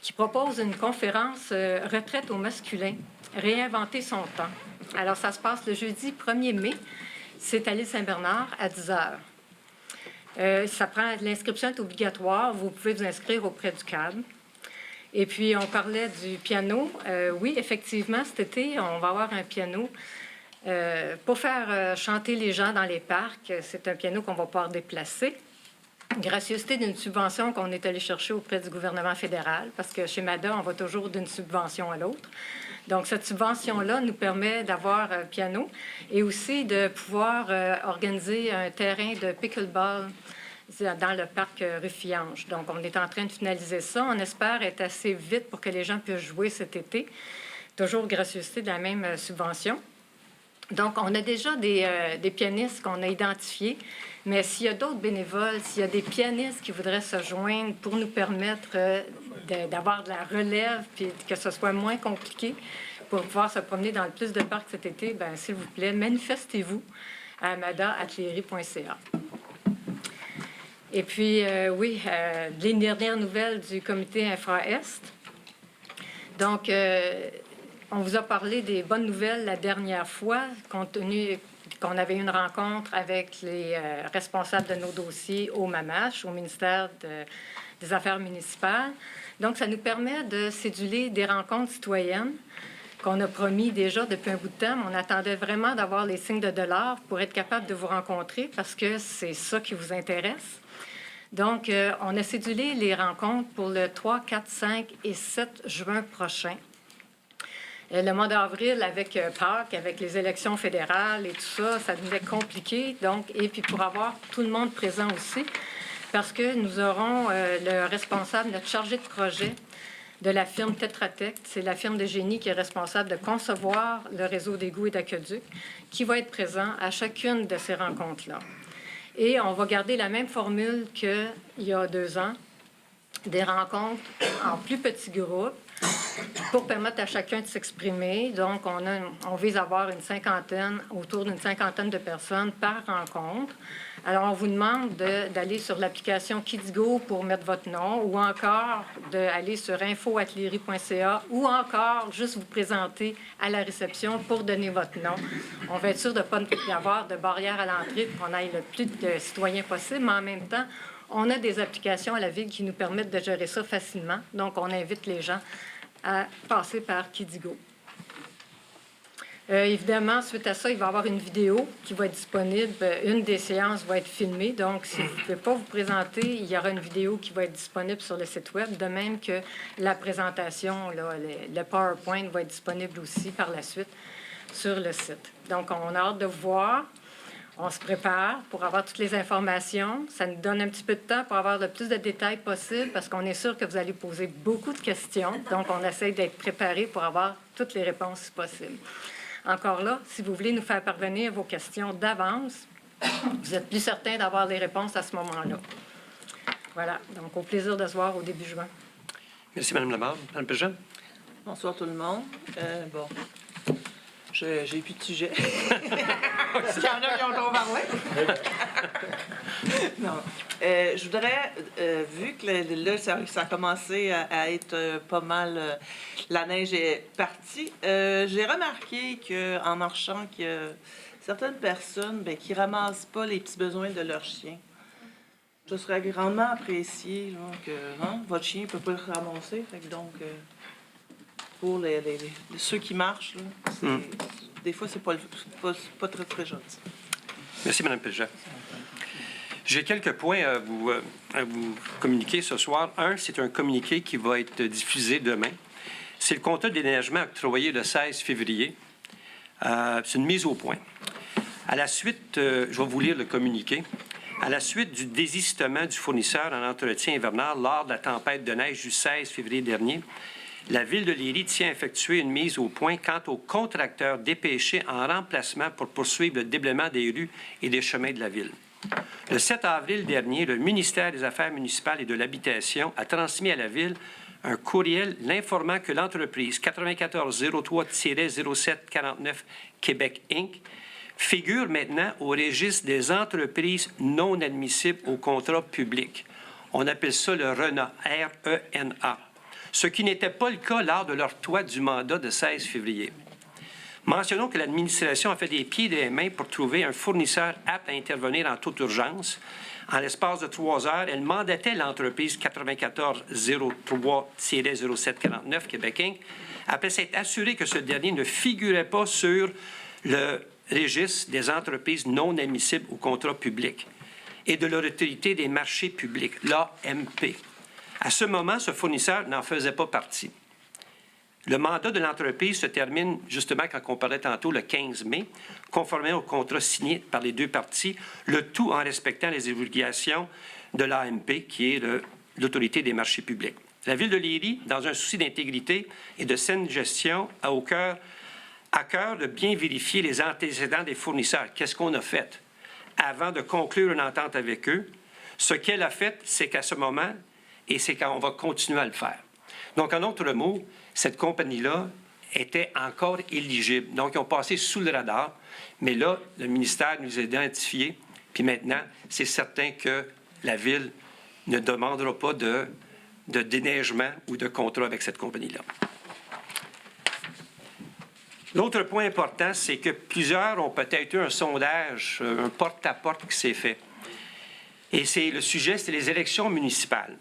qui propose une conférence retraite au masculin, réinventer son temps. Alors, ça se passe le jeudi 1er mai. C'est à l'île Saint-Bernard à 10 heures. L'inscription est obligatoire. Vous pouvez vous inscrire auprès du CAB. Et puis, on parlait du piano. Oui, effectivement, cet été, on va avoir un piano pour faire chanter les gens dans les parcs. C'est un piano qu'on va pouvoir déplacer. Gracieuseté d'une subvention qu'on est allé chercher auprès du gouvernement fédéral, parce que chez MADA, on va toujours d'une subvention à l'autre. Donc, cette subvention-là nous permet d'avoir un piano et aussi de pouvoir organiser un terrain de pickleball dans le parc Ruffiange. Donc, on est en train de finaliser ça. On espère être assez vite pour que les gens puissent jouer cet été. Toujours gracieuseté de la même subvention. Donc, on a déjà des pianistes qu'on a identifiés, mais s'il y a d'autres bénévoles, s'il y a des pianistes qui voudraient se joindre pour nous permettre d'avoir de la relève puis que ce soit moins compliqué pour pouvoir se promener dans le plus de parcs cet été, bien, s'il vous plaît, manifestez-vous à mada@lery.ca. Et puis, les dernières nouvelles du comité Infra-Est. Donc, on vous a parlé des bonnes nouvelles la dernière fois, compte tenu qu'on avait une rencontre avec les responsables de nos dossiers au MAMACH, au ministère des Affaires municipales. Donc, ça nous permet de céduler des rencontres citoyennes qu'on a promis déjà depuis un bout de temps. On attendait vraiment d'avoir les signes de dollars pour être capable de vous rencontrer parce que c'est ça qui vous intéresse. Donc, on a cédulé les rencontres pour le 3, 4, 5 et 7 juin prochain. Le mois d'avril, avec Pâques, avec les élections fédérales et tout ça, ça devenait compliqué. Donc, et puis pour avoir tout le monde présent aussi, parce que nous aurons le responsable, notre chargé de projet de la firme Tetra Tech, c'est la firme de génie qui est responsable de concevoir le réseau d'égouts et d'aqueducs, qui va être présent à chacune de ces rencontres-là. Et on va garder la même formule qu'il y a 2 ans, des rencontres en plus petits groupes, pour permettre à chacun de s'exprimer. Donc, on vise à avoir autour d'une cinquantaine de personnes par rencontre. Alors, on vous demande d'aller sur l'application Kidigo pour mettre votre nom ou encore d'aller sur info@lery.ca ou encore juste vous présenter à la réception pour donner votre nom. On va être sûr de ne pas y avoir de barrière à l'entrée pour qu'on aille le plus de citoyens possible, mais en même temps, on a des applications à la Ville qui nous permettent de gérer ça facilement. Donc, on invite les gens à passer par Kidigo. Évidemment, suite à ça, il va y avoir une vidéo qui va être disponible. Une des séances va être filmée. Donc, si vous ne pouvez pas vous présenter, il y aura une vidéo qui va être disponible sur le site Web, de même que la présentation, le PowerPoint va être disponible aussi par la suite sur le site. Donc, on a hâte de vous voir. On se prépare pour avoir toutes les informations. Ça nous donne un petit peu de temps pour avoir le plus de détails possible parce qu'on est sûr que vous allez poser beaucoup de questions. Donc, on essaie d'être préparé pour avoir toutes les réponses si possible. Encore là, si vous voulez nous faire parvenir vos questions d'avance, vous êtes plus certain d'avoir les réponses à ce moment-là. Voilà. Donc, au plaisir de se voir au début juin. Merci, Mme Lamarre. Mme Péjean. Bonsoir tout le monde. J'ai plus de sujet. Il y en a qui ont trop parlé. Non. Je voudrais, vu que là, ça a commencé à être pas mal, la neige est partie, j'ai remarqué qu'en marchant, qu'il y a certaines personnes qui ne ramassent pas les petits besoins de leur chien. Ce serait grandement apprécié là, que votre chien ne peut pas le ramasser. Fait que donc, pour ceux qui marchent, là, des fois, c'est pas très, très gentil. Merci, Mme Préjean. J'ai quelques points à vous communiquer ce soir. Un, c'est un communiqué qui va être diffusé demain. C'est le contrat de déneigement octroyé le 16 février. C'est une mise au point. À la suite, je vais vous lire le communiqué. À la suite du désistement du fournisseur en entretien hivernal lors de la tempête de neige du 16 février dernier, la Ville de Léry tient à effectuer une mise au point quant aux contracteurs dépêchés en remplacement pour poursuivre le déblaiement des rues et des chemins de la Ville. Le 7 avril dernier, le ministère des Affaires municipales et de l'Habitation a transmis à la Ville un courriel l'informant que l'entreprise 9403-0749 Québec Inc. figure maintenant au registre des entreprises non admissibles au contrat public. On appelle ça le RENA, R-E-N-A, ce qui n'était pas le cas lors de l'octroi du mandat de 16 février. Mentionnons que l'administration a fait des pieds et des mains pour trouver un fournisseur apte à intervenir en toute urgence. En l'espace de 3 heures, elle mandatait l'entreprise 9403-0749 Québec Inc. après s'être assurée que ce dernier ne figurait pas sur le registre des entreprises non admissibles au contrat public et de l'autorité des marchés publics, l'AMP. À ce moment, ce fournisseur n'en faisait pas partie. Le mandat de l'entreprise se termine, justement, quand on parlait tantôt, le 15 mai, conformément au contrat signé par les deux parties, le tout en respectant les obligations de l'AMP, qui est l'autorité des marchés publics. La Ville de Léry, dans un souci d'intégrité et de saine gestion, a à cœur de bien vérifier les antécédents des fournisseurs. Qu'est-ce qu'on a fait avant de conclure une entente avec eux? Ce qu'elle a fait, c'est qu'à ce moment, et c'est qu'on va continuer à le faire. Donc, en d'autres mots, cette compagnie-là était encore éligible. Donc, ils ont passé sous le radar. Mais là, le ministère nous a identifiés. Puis maintenant, c'est certain que la Ville ne demandera pas de déneigement ou de contrat avec cette compagnie-là. L'autre point important, c'est que plusieurs ont peut-être eu un sondage, un porte-à-porte qui s'est fait. Et le sujet, c'est les élections municipales.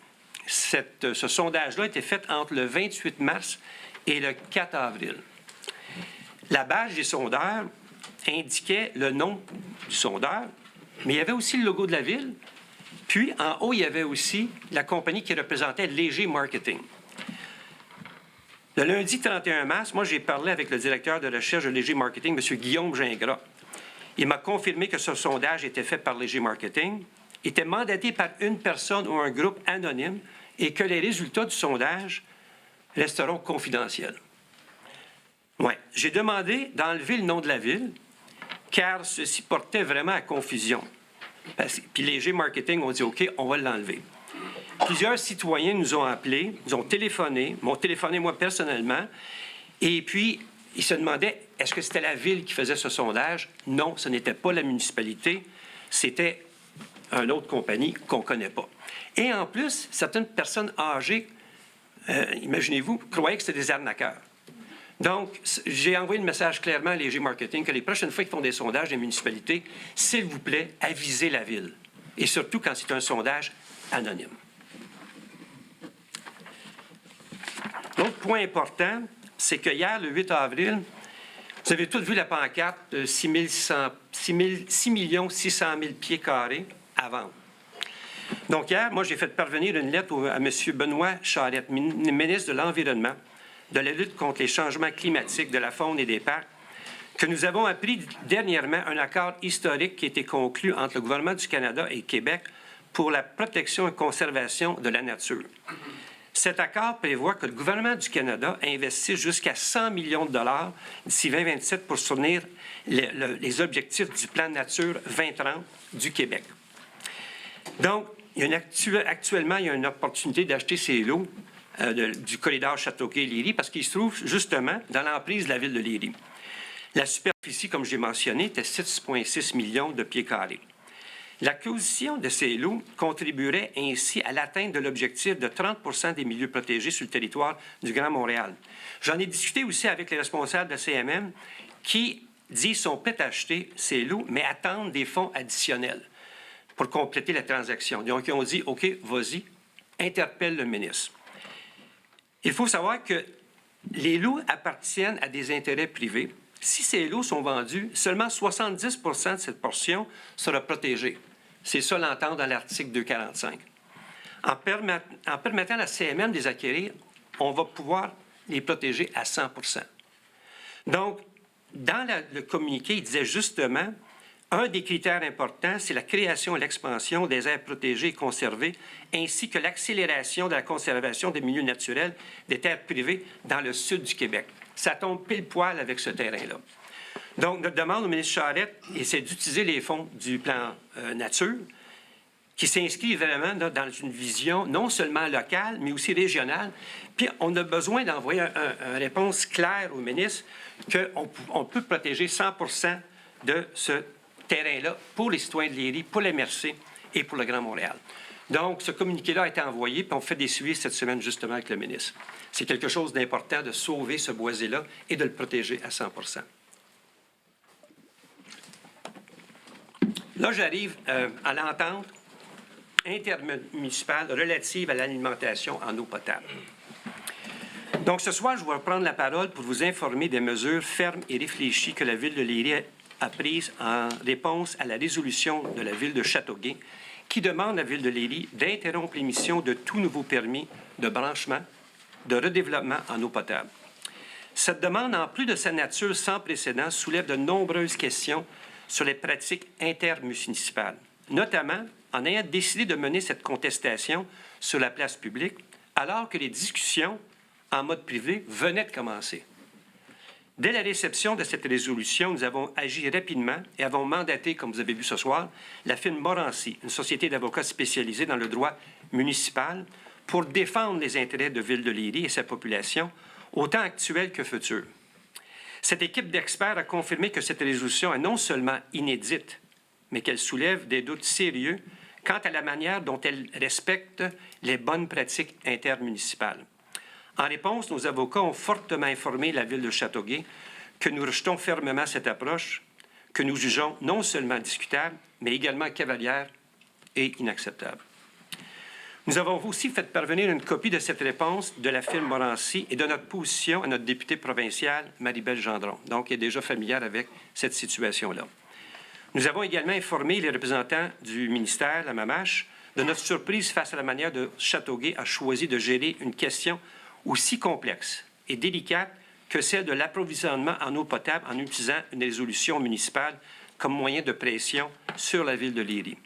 Ce sondage-là a été fait entre le 28 mars et le 4 avril. La badge des sondeurs indiquait le nom du sondeur, mais il y avait aussi le logo de la Ville. Puis, en haut, il y avait aussi la compagnie qui représentait Léger Marketing. Le lundi 31 mars, moi, j'ai parlé avec le directeur de recherche de Léger Marketing, M. Guillaume Gingras. Il m'a confirmé que ce sondage était fait par Léger Marketing, était mandaté par une personne ou un groupe anonyme et que les résultats du sondage resteront confidentiels. Ouais. J'ai demandé d'enlever le nom de la Ville, car ceci portait vraiment à confusion. Puis Léger Marketing ont dit « OK, on va l'enlever ». Plusieurs citoyens nous ont appelés, nous ont téléphoné, m'ont téléphoné moi personnellement, et puis ils se demandaient est-ce que c'était la Ville qui faisait ce sondage? Non, ce n'était pas la municipalité, c'était une autre compagnie qu'on ne connaît pas. Et en plus, certaines personnes âgées, imaginez-vous, croyaient que c'était des arnaqueurs. Donc, j'ai envoyé le message clairement à Léger Marketing que les prochaines fois qu'ils font des sondages des municipalités, s'il vous plaît, avisez la Ville. Et surtout quand c'est un sondage anonyme. L'autre point important, c'est que hier, le 8 avril, vous avez tous vu la pancarte de 6 600 000 pieds carrés à vendre. Donc hier, moi, j'ai fait parvenir une lettre à M. Benoît Charette, ministre de l'Environnement, de la lutte contre les changements climatiques, de la faune et des parcs, que nous avons appris dernièrement un accord historique qui a été conclu entre le gouvernement du Canada et Québec pour la protection et conservation de la nature. Cet accord prévoit que le gouvernement du Canada investisse jusqu'à 100 millions de dollars d'ici 2027 pour soutenir les objectifs du plan Nature 2030 du Québec. Donc, actuellement, il y a une opportunité d'acheter ces lots du corridor Châteauguay-Léry parce qu'il se trouve justement dans l'emprise de la ville de Léry. La superficie, comme j'ai mentionné, était 6,6 millions de pieds carrés. L'acquisition de ces lots contribuerait ainsi à l'atteinte de l'objectif de 30 % des milieux protégés sur le territoire du Grand Montréal. J'en ai discuté aussi avec les responsables de la CMM qui disent sont prêts à acheter ces lots, mais attendent des fonds additionnels pour compléter la transaction. Donc, ils ont dit, OK, vas-y, interpelle le ministre. Il faut savoir que les lots appartiennent à des intérêts privés Si ces lots sont vendus, seulement 70 de cette portion sera protégée. C'est ça l'entente dans l'article 245. En permettant à la CMM de les acquérir, on va pouvoir les protéger à 100 Donc, dans le communiqué, il disait justement, un des critères importants, c'est la création et l'expansion des aires protégées et conservées, ainsi que l'accélération de la conservation des milieux naturels des terres privées dans le sud du Québec. Ça tombe pile poil avec ce terrain-là. Donc, notre demande au ministre Charette, c'est d'utiliser les fonds du plan nature, qui s'inscrit vraiment là, dans une vision non seulement locale, mais aussi régionale. Puis, on a besoin d'envoyer une réponse claire au ministre qu'on peut protéger 100 de ce terrain-là pour les citoyens de Léry, pour la MRC et pour le Grand Montréal. Donc, ce communiqué-là a été envoyé, puis on fait des suivis cette semaine justement avec le ministre. C'est quelque chose d'important de sauver ce boisé-là et de le protéger à 100 Là, j'arrive à l'entente intermunicipale relative à l'alimentation en eau potable. Donc, ce soir, je vais prendre la parole pour vous informer des mesures fermes et réfléchies que la Ville de Léry a prises en réponse à la résolution de la Ville de Châteauguay qui demande à la Ville de Léry d'interrompre l'émission de tout nouveau permis de branchement, de redéveloppement en eau potable. Cette demande, en plus de sa nature sans précédent, soulève de nombreuses questions sur les pratiques intermunicipales, notamment en ayant décidé de mener cette contestation sur la place publique alors que les discussions en mode privé venaient de commencer. Dès la réception de cette résolution, nous avons agi rapidement et avons mandaté, comme vous avez vu ce soir, la firme Morancy, une société d'avocats spécialisée dans le droit municipal, pour défendre les intérêts de Ville de Léry et sa population, autant actuelle que future. Cette équipe d'experts a confirmé que cette résolution est non seulement inédite, mais qu'elle soulève des doutes sérieux quant à la manière dont elle respecte les bonnes pratiques intermunicipales. En réponse, nos avocats ont fortement informé la Ville de Châteauguay que nous rejetons fermement cette approche, que nous jugeons non seulement discutable, mais également cavalière et inacceptable. Nous avons aussi fait parvenir une copie de cette réponse de la firme Morancy et de notre position à notre députée provinciale, Marie-Belle Gendron, donc qui est déjà familière avec cette situation-là. Nous avons également informé les représentants du ministère, la MAMACH, de notre surprise face à la manière dont Châteauguay a choisi de gérer une question aussi complexe et délicate que celle de l'approvisionnement en eau potable en utilisant une résolution municipale comme moyen de pression sur la Ville de Léry.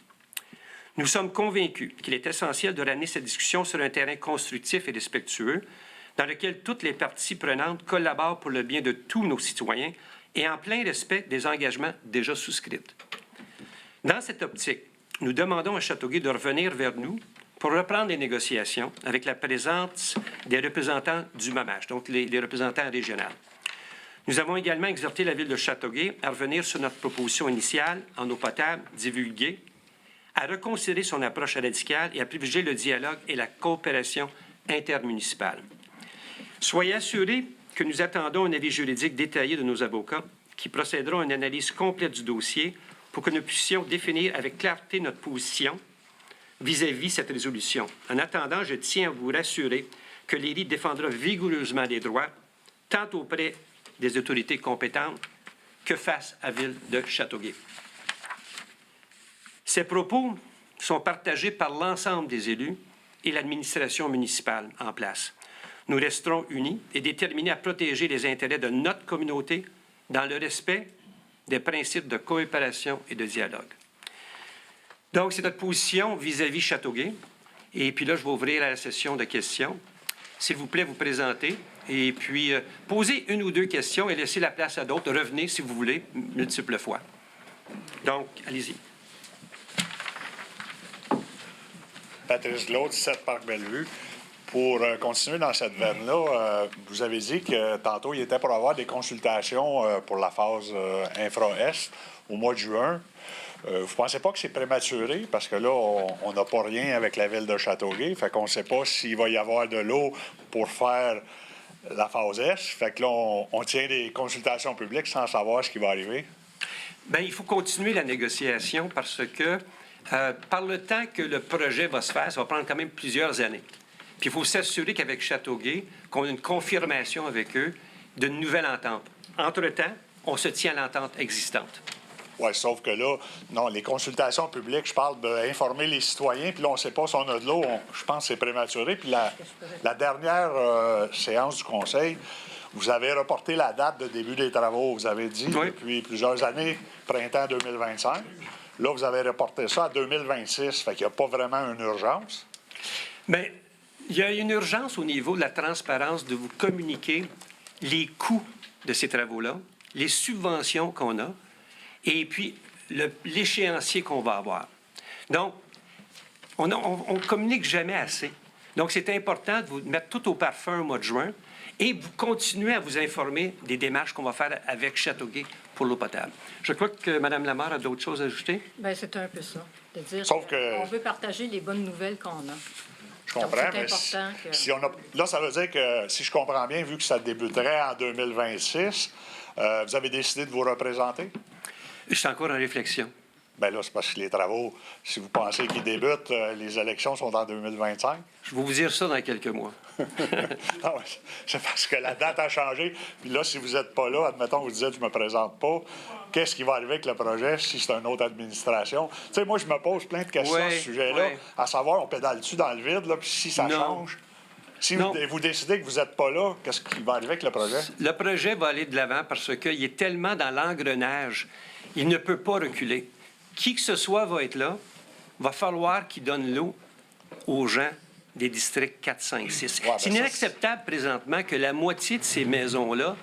Nous sommes convaincus qu'il est essentiel de ramener cette discussion sur un terrain constructif et respectueux dans lequel toutes les parties prenantes collaborent pour le bien de tous nos citoyens et en plein respect des engagements déjà souscrits. Dans cette optique, nous demandons à Châteauguay de revenir vers nous pour reprendre les négociations avec la présence des représentants du MAMACH, donc les représentants régionaux. Nous avons également exhorté la Ville de Châteauguay à revenir sur notre proposition initiale en eau potable divulguée, à reconsidérer son approche radicale et à privilégier le dialogue et la coopération intermunicipale. Soyez assurés que nous attendons un avis juridique détaillé de nos avocats qui procéderont à une analyse complète du dossier pour que nous puissions définir avec clarté notre position vis-à-vis cette résolution. En attendant, je tiens à vous rassurer que Léry défendra vigoureusement les droits, tant auprès des autorités compétentes que face à la Ville de Châteauguay. Ces propos sont partagés par l'ensemble des élus et l'administration municipale en place. Nous resterons unis et déterminés à protéger les intérêts de notre communauté dans le respect des principes de coopération et de dialogue. Donc, c'est notre position vis-à-vis Châteauguay. Et puis là, je vais ouvrir à la session de questions. S'il vous plaît, vous présentez. Et puis, posez une ou deux questions et laissez la place à d'autres. Revenez, si vous voulez, multiples fois. Donc, allez-y. Patrice Glaude, 7 Parc Bellevue. Pour continuer dans cette veine-là, vous avez dit que tantôt, il était pour avoir des consultations pour la phase infra-est au mois de juin. Vous ne pensez pas que c'est prématuré? Parce que là, on n'a pas rien avec la Ville de Châteauguay. Fait qu'on ne sait pas s'il va y avoir de l'eau pour faire la phase Est. Fait que là, on tient des consultations publiques sans savoir ce qui va arriver. Bien, il faut continuer la négociation parce que par le temps que le projet va se faire, ça va prendre quand même plusieurs années. Puis il faut s'assurer qu'avec Châteauguay, qu'on a une confirmation avec eux d'une nouvelle entente. Entre-temps, on se tient à l'entente existante. Oui, sauf que là, non, les consultations publiques, je parle d'informer les citoyens, puis là, on ne sait pas si on a de l'eau, je pense que c'est prématuré. Puis la dernière séance du Conseil, vous avez reporté la date de début des travaux, vous avez dit, depuis plusieurs années, printemps 2025. Là, vous avez reporté ça à 2026, fait qu'il n'y a pas vraiment une urgence. Bien, il y a une urgence au niveau de la transparence de vous communiquer les coûts de ces travaux-là, les subventions qu'on a, et puis l'échéancier qu'on va avoir. Donc, on ne communique jamais assez. Donc, c'est important de vous mettre tout au parfum au mois de juin et vous continuez à vous informer des démarches qu'on va faire avec Châteauguay pour l'eau potable. Je crois que Mme Lamarre a d'autres choses à ajouter. Bien, c'est un peu ça. De dire Sauf qu'on veut partager les bonnes nouvelles qu'on a. Je comprends, mais si on a, là, ça veut dire que, si je comprends bien, vu que ça débuterait en 2026, vous avez décidé de vous représenter? Je suis encore en réflexion. Bien là, c'est parce que les travaux, si vous pensez qu'ils débutent, les élections sont en 2025. Je vais vous dire ça dans quelques mois. Non, c'est parce que la date a changé. Puis là, si vous n'êtes pas là, admettons, vous dites, je ne me présente pas, qu'est-ce qui va arriver avec le projet si c'est une autre administration? Tu sais, moi, je me pose plein de questions à ce sujet-là, à savoir, on pédale-tu dans le vide, là, puis si ça change? Si vous décidez que vous n'êtes pas là, qu'est-ce qui va arriver avec le projet? Le projet va aller de l'avant parce qu'il est tellement dans l'engrenage, il ne peut pas reculer. Qui que ce soit va être là, va falloir qu'il donne l'eau aux gens des districts 4, 5, 6. C'est inacceptable présentement que la moitié de ces maisons-là,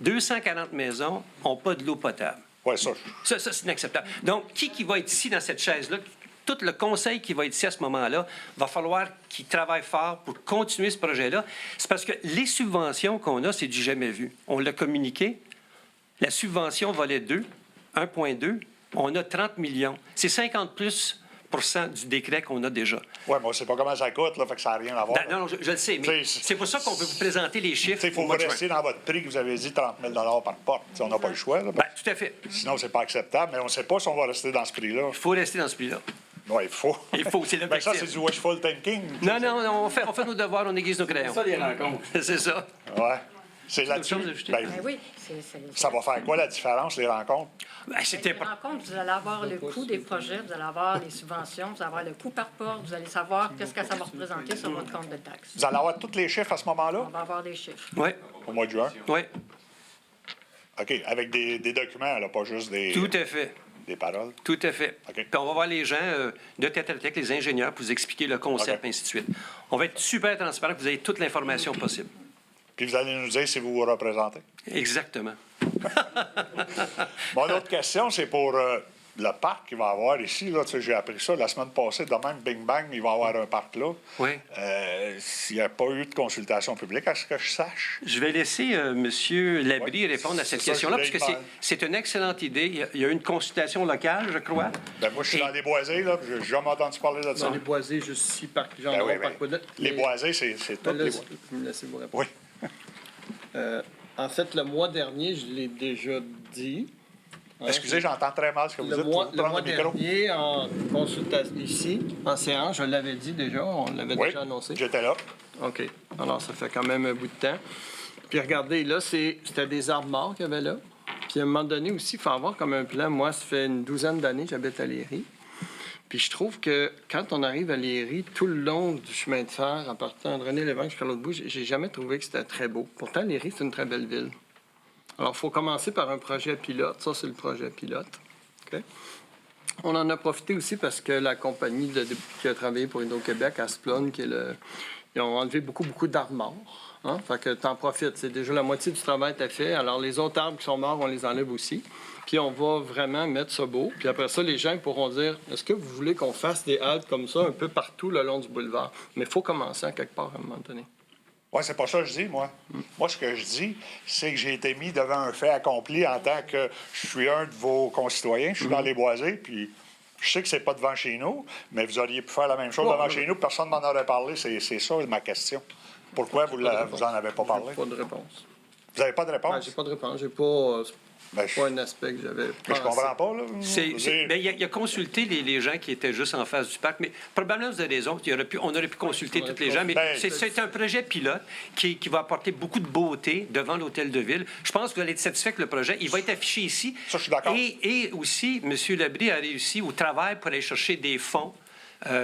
240 maisons, n'ont pas de l'eau potable. Oui, ça. Ça, c'est inacceptable. Donc, qui va être ici dans cette chaise-là? Tout le conseil qui va être ici à ce moment-là, va falloir qu'il travaille fort pour continuer ce projet-là. C'est parce que les subventions qu'on a, c'est du jamais vu. On l'a communiqué. La subvention volet 2, 1,2, on a 30 millions. C'est 50% du décret qu'on a déjà. Oui, mais on ne sait pas comment ça coûte, là, fait que ça n'a rien à voir. Non, je le sais, mais c'est pour ça qu'on veut vous présenter les chiffres. Il faut vous rester dans votre prix que vous avez dit, 30 000 par porte. T'sais, on n'a pas le choix. Là, tout à fait. Sinon, c'est pas acceptable, mais on ne sait pas si on va rester dans ce prix-là. Il faut rester dans ce prix-là. Oui, il faut. Il faut, c'est l'objectif. Mais ça, c'est du wishful thinking. Non, on fait nos devoirs, on aiguise nos crayons. C'est ça, les rencontres. C'est ça. Oui. C'est là-dessus. Oui, ça va faire quoi la différence, les rencontres? Les rencontres, vous allez avoir le coût des projets, vous allez avoir les subventions, vous allez avoir le coût par porte, vous allez savoir qu'est-ce que ça va représenter sur votre compte de taxes. Vous allez avoir tous les chiffres à ce moment-là? On va avoir des chiffres. Oui. Au mois de juin? Oui. OK, avec des documents, là, pas juste des... Tout à fait. Des paroles? Tout à fait. Okay. Puis on va voir les gens de tête à tête, les ingénieurs, pour vous expliquer le concept, ainsi de suite. On va être super transparent, que vous avez toute l'information possible. Puis vous allez nous dire si vous vous représentez. Exactement. Mon autre question, c'est pour le parc qu'il va y avoir ici. Là, j'ai appris ça la semaine passée. De même, Bing Bang, il va y avoir un parc là. Oui. S'il n'y a pas eu de consultation publique, à ce que je sache. Je vais laisser M. Labrie répondre à cette question-là, parce que c'est une excellente idée. Il y a eu une consultation locale, je crois. Bien, moi, je suis dans les boisés, là. J'ai jamais entendu parler de ça. Dans les boisés, juste ici, parc Jean parc Woodlet. Les boisés, c'est tout. Laissez-vous répondre. Oui. En fait, le mois dernier, je l'ai déjà dit. Excusez, j'entends très mal ce que vous dites. Le mois dernier, en consultation ici, en séance, je l'avais dit déjà, on l'avait déjà annoncé. J'étais là. OK. Alors, ça fait quand même un bout de temps. Puis regardez, là, c'était des arbres morts qu'il y avait là. Puis à un moment donné aussi, il faut avoir comme un plan. Moi, ça fait une douzaine d'années que j'habite à Léry. Puis je trouve que quand on arrive à Léry, tout le long du chemin de fer, en partant de René-Lévesque jusqu'à l'autre bout, j'ai jamais trouvé que c'était très beau. Pourtant, Léry, c'est une très belle ville. Alors, il faut commencer par un projet pilote. Ça, c'est le projet pilote. Okay? On en a profité aussi parce que la compagnie qui a travaillé pour Hydro-Québec, Asplon, ils ont enlevé beaucoup d'arbres morts. Hein? Fait que t'en profites. C'est déjà la moitié du travail est fait. Alors, les autres arbres qui sont morts, on les enlève aussi. Puis on va vraiment mettre ça beau. Puis après ça, les gens pourront dire, est-ce que vous voulez qu'on fasse des haltes comme ça un peu partout le long du boulevard? Mais il faut commencer à quelque part à un moment donné. Oui, c'est pas ça que je dis, moi. Moi, ce que je dis, c'est que j'ai été mis devant un fait accompli en tant que je suis un de vos concitoyens. Je suis dans les boisés, puis je sais que c'est pas devant chez nous, mais vous auriez pu faire la même chose devant chez nous. Personne ne m'en aurait parlé. C'est ça ma question. Pourquoi vous en avez pas parlé? Pas de réponse. Vous n'avez pas de réponse? Ben, j'ai pas de réponse. Ben, Pas un aspect que j'avais mais je pensé. comprends pas, là. Il a consulté les gens qui étaient juste en face du parc, mais probablement vous avez raison, on aurait pu consulter tous les gens, mais Ben, c'est un projet pilote qui va apporter beaucoup de beauté devant l'hôtel de ville. Je pense que vous allez être satisfait que le projet, il va être affiché ici. Ça, je suis d'accord. Et aussi, M. Labrie a réussi au travail pour aller chercher des fonds.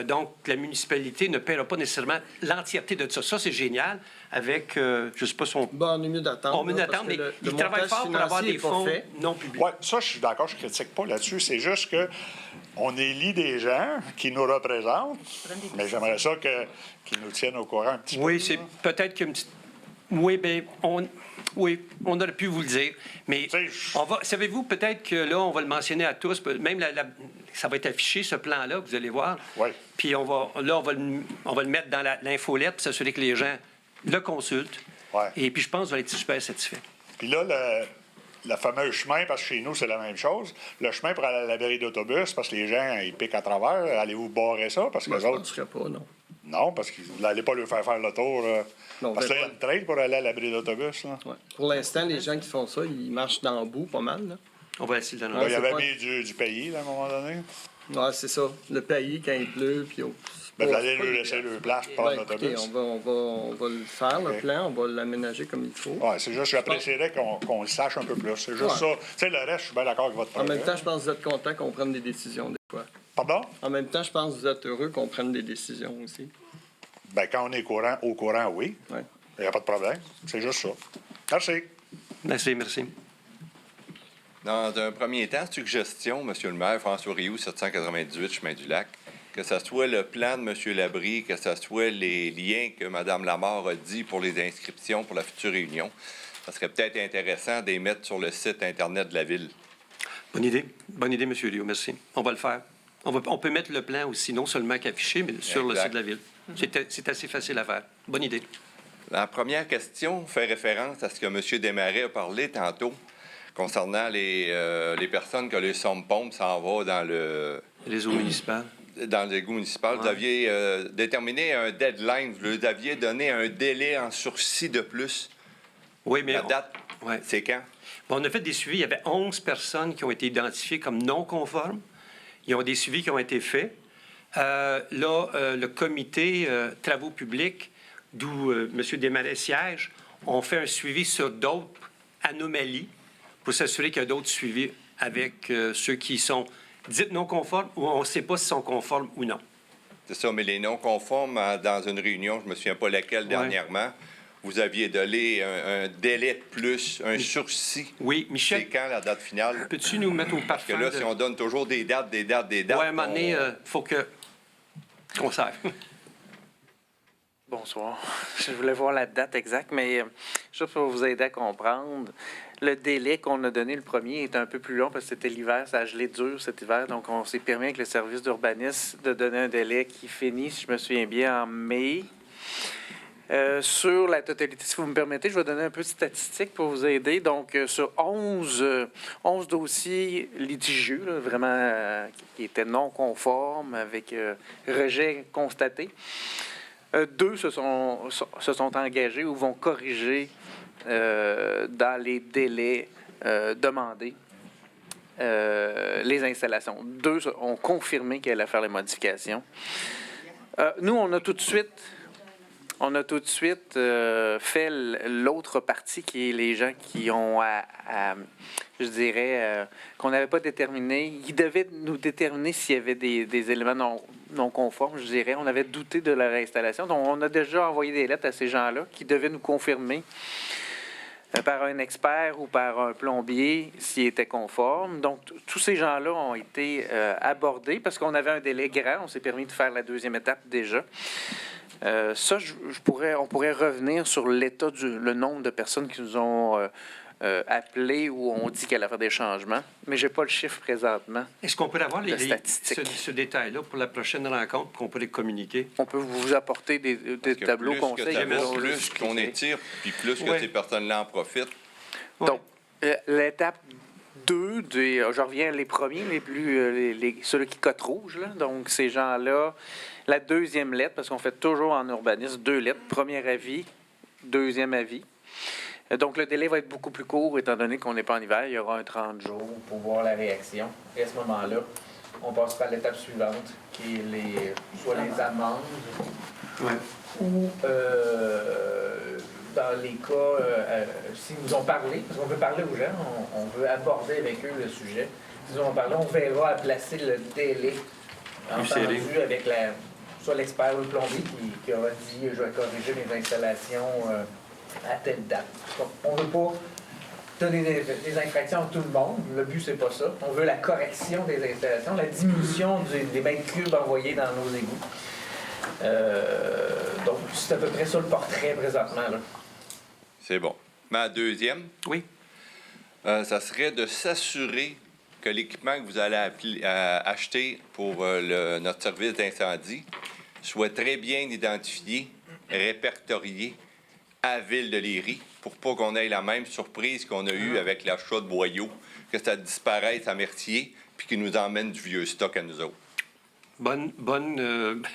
Donc, la municipalité ne paiera pas nécessairement l'entièreté de ça. Ça, c'est génial avec, je ne sais pas son... Bon, on est mieux d'attendre. On est mieux là, d'attendre, parce que mais le il travaille montage fort pour avoir financier des est pas fonds fait. non publics. Oui, ça, je suis d'accord, je critique pas là-dessus. C'est juste que on élit des gens qui nous représentent, mais j'aimerais ça qu'ils nous tiennent au courant un petit peu. Oui, c'est peut-être qu'une petite... Oui, bien, oui, on aurait pu vous le dire. Mais Tu sais, on va... Savez-vous, peut-être que là, on va le mentionner à tous. Même ça va être affiché, ce plan-là, que vous allez voir. Oui. Puis on va le mettre dans l'infolette pour s'assurer que les gens le consultent. Ouais. Et puis je pense que vous allez être super satisfait. Puis là, le fameux chemin, parce que chez nous, c'est la même chose, le chemin pour aller à l'abri d'autobus, parce que les gens, ils piquent à travers, allez-vous barrer ça? Parce que Moi, les je ne autres... penserais pas, non. Non, parce que vous n'allez pas leur faire le tour. Non, parce que ben, là, il y a une trail pour aller à l'abri d'autobus. Là. Ouais. Pour l'instant, les gens qui font ça, ils marchent dans le bout pas mal. Là. On va essayer de le Là, il y c'est avait pas- mis du pays, là, à un moment donné. Ouais, c'est ça. Le pays, quand il pleut, puis... Ben, vous allez leur laisser leur place pour prendre écoutez, l'autobus. on va le faire, le Ok. plan, on va l'aménager comme il faut. Oui, c'est juste, j'apprécierais qu'on le sache un peu plus. C'est juste Ouais. ça. Tu sais, le reste, je suis bien d'accord avec votre En projet. même temps, je pense que vous êtes content qu'on prenne des décisions des fois. Pardon? En même temps, je pense que vous êtes heureux qu'on prenne des décisions aussi. Ben, quand on est au courant, oui. Ouais. Il n'y a pas de problème. C'est juste ça. Merci. Merci. Dans un premier temps, suggestion, M. le maire, François Rioux, 798, Chemin du Lac, que ce soit le plan de M. Labrie, que ce soit les liens que Mme Lamarre a dit pour les inscriptions pour la future réunion, ça serait peut-être intéressant de les mettre sur le site Internet de la Ville. Bonne idée, M. Rio, merci. On va le faire. On peut mettre le plan aussi, non seulement qu'affiché, mais sur le Exact. site de la ville. C'est assez facile à faire. Bonne idée. La première question fait référence à ce que M. Desmarais a parlé tantôt concernant les personnes que les sommes-pompes s'en vont dans Les eaux municipales. dans l'égout municipal. Ouais. Vous aviez déterminé un deadline, vous aviez donné un délai en sursis de plus. Oui, mais La date, ouais. c'est quand? Bon, on a fait des suivis. Il y avait 11 personnes qui ont été identifiées comme non conformes. Il y a des suivis qui ont été faits. Le comité travaux publics, d'où M. Desmarais siège, ont fait un suivi sur d'autres anomalies pour s'assurer qu'il y a d'autres suivis avec ceux qui sont dites non conformes ou on ne sait pas s'ils sont conformes ou non. C'est ça, mais les non-conformes, dans une réunion, je ne me souviens pas laquelle dernièrement, vous aviez donné un délai de plus, un sursis. Oui, C'est Michel, quand la date finale? peux-tu nous mettre au Parce que parfum? là, si on donne toujours des dates, Oui, à un moment donné, il faut qu'on serve. Bonsoir. Je voulais voir la date exacte, mais juste pour vous aider à comprendre, le délai qu'on a donné le premier est un peu plus long parce que c'était l'hiver, ça a gelé dur cet hiver, donc on s'est permis avec le service d'urbanisme de donner un délai qui finit, si je me souviens bien, en mai. Sur la totalité, si vous me permettez, je vais donner un peu de statistiques pour vous aider. Donc, sur 11 dossiers litigieux, là, vraiment qui étaient non conformes, avec rejet constaté, 2 se sont engagés ou vont corriger dans les délais demandés les installations. 2 ont confirmé qu'elle allait faire les modifications. Nous, on a tout de suite fait l'autre partie qui est les gens qui ont je dirais, qu'on n'avait pas déterminé. Ils devaient nous déterminer s'il y avait des éléments non conformes, je dirais. On avait douté de leur installation. Donc, on a déjà envoyé des lettres à ces gens-là qui devaient nous confirmer par un expert ou par un plombier s'ils étaient conformes. Donc, tous ces gens-là ont été abordés parce qu'on avait un délai grand. On s'est permis de faire la deuxième étape déjà. Ça, on pourrait revenir sur le nombre de personnes qui nous ont appelés ou ont dit qu'elle allait faire des changements, mais je n'ai pas le chiffre présentement. Est-ce qu'on peut avoir De statistiques. ce détail-là pour la prochaine rencontre qu'on peut les communiquer? On peut vous apporter des Parce que tableaux plus conseils. que ça va, vont plus expliquer. qu'on étire, puis plus que Ouais. ces personnes-là en profitent. Donc, l'étape 2, je reviens les premiers, ceux qui cotent rouge, là. Donc, ces gens-là, la deuxième lettre, parce qu'on fait toujours en urbanisme 2 lettres. Premier avis, deuxième avis. Donc, le délai va être beaucoup plus court, étant donné qu'on n'est pas en hiver. Il y aura un 30 jours pour voir la réaction. Et à ce moment-là, on passera à l'étape suivante, qui est soit les amendes, ou dans les cas, s'ils nous ont parlé, parce qu'on veut parler aux gens, on veut aborder avec eux le sujet. S'ils nous ont parlé, on verra à placer le délai entendu avec soit l'expert ou le plombier qui aura dit « je vais corriger mes installations à telle date ». On ne veut pas donner des infractions à tout le monde. Le but, c'est pas ça. On veut la correction des installations, la diminution des mètres cubes envoyés dans nos égouts. Donc, c'est à peu près ça le portrait présentement, là. C'est bon. Ma deuxième, Oui. ça serait de s'assurer que l'équipement que vous allez acheter pour notre service d'incendie soit très bien identifié, répertorié à Ville de Léry pour pas qu'on ait la même surprise qu'on a eue avec l'achat de boyaux, que ça disparaisse à Mercier puis qu'ils nous emmènent du vieux stock à nous autres.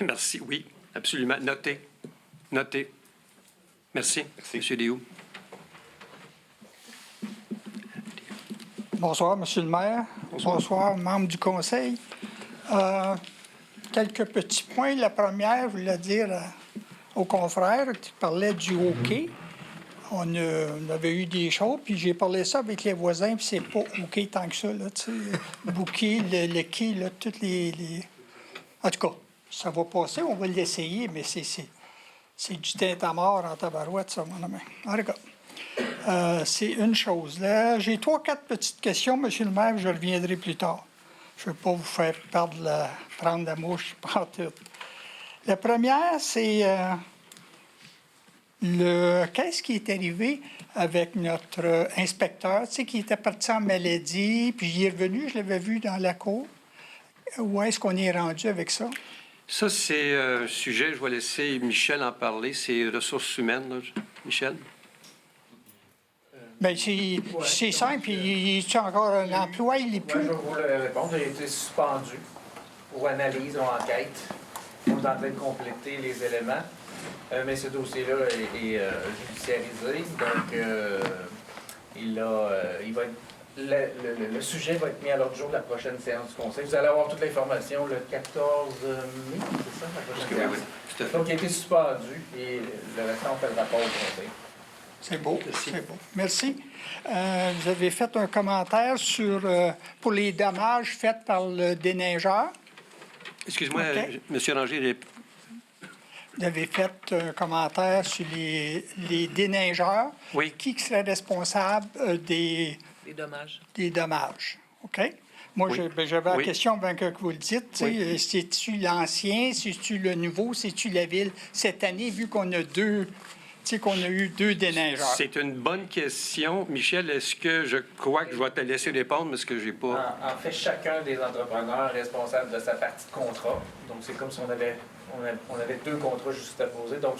Merci, oui, absolument. Notez. Merci. Monsieur Déhoux. Bonsoir, Monsieur le maire. Bonsoir, membres du conseil. Quelques petits points. La première, je voulais dire aux confrères qui parlaient du hockey. On avait eu des choses, puis j'ai parlé ça avec les voisins, puis c'est pas hockey tant que ça, là, tu sais. Bouquet, le quai, là, toutes les... En tout cas, ça va passer, on va l'essayer, mais c'est du tintamarre en tabarouette, ça, mon ami. En tout cas, c'est une chose. Là, j'ai 3-4 petites questions, Monsieur le maire, je reviendrai plus tard. Je ne veux pas vous faire prendre la mouche par tout. La première, c'est qu'est-ce qui est arrivé avec notre inspecteur, tu sais, qui était parti en maladie, puis il est revenu, je l'avais vu dans la cour. Où est-ce qu'on est rendu avec ça? Ça, c'est un sujet, je vais laisser Michel en parler. C'est ressources humaines, là. Michel? Bien, c'est simple. Il est encore un emploi, il n'est plus. Moi, je vais vous le répondre. Il a été suspendu pour analyse ou enquête. On est en train de compléter les éléments. Mais ce dossier-là est judiciarisé. Donc, il va être... Le sujet va être mis à l'ordre du jour de la prochaine séance du Conseil. Vous allez avoir toute l'information le 14 mai, c'est ça, la prochaine séance? Oui. Donc, il a été suspendu et le restant, on fait le rapport au Conseil. C'est beau, c'est beau. Merci. Vous avez fait un commentaire pour les dommages faits par le déneigeur. Excuse-moi, Okay. M. Ranger. Vous avez fait un commentaire sur les déneigeurs. Oui. Qui serait responsable des dommages? OK? Moi, Oui. j'avais la Oui. question avant que vous le dites. Oui. C'est-tu l'ancien? C'est-tu le nouveau? C'est-tu la ville? Cette année, vu qu'on a eu deux déneigeurs. C'est une bonne question. Michel, est-ce que je crois que je vais te laisser répondre parce que j'ai pas... En fait, chacun des entrepreneurs est responsable de sa partie de contrat. Donc, c'est comme si on avait 2 contrats juxtaposés. Donc,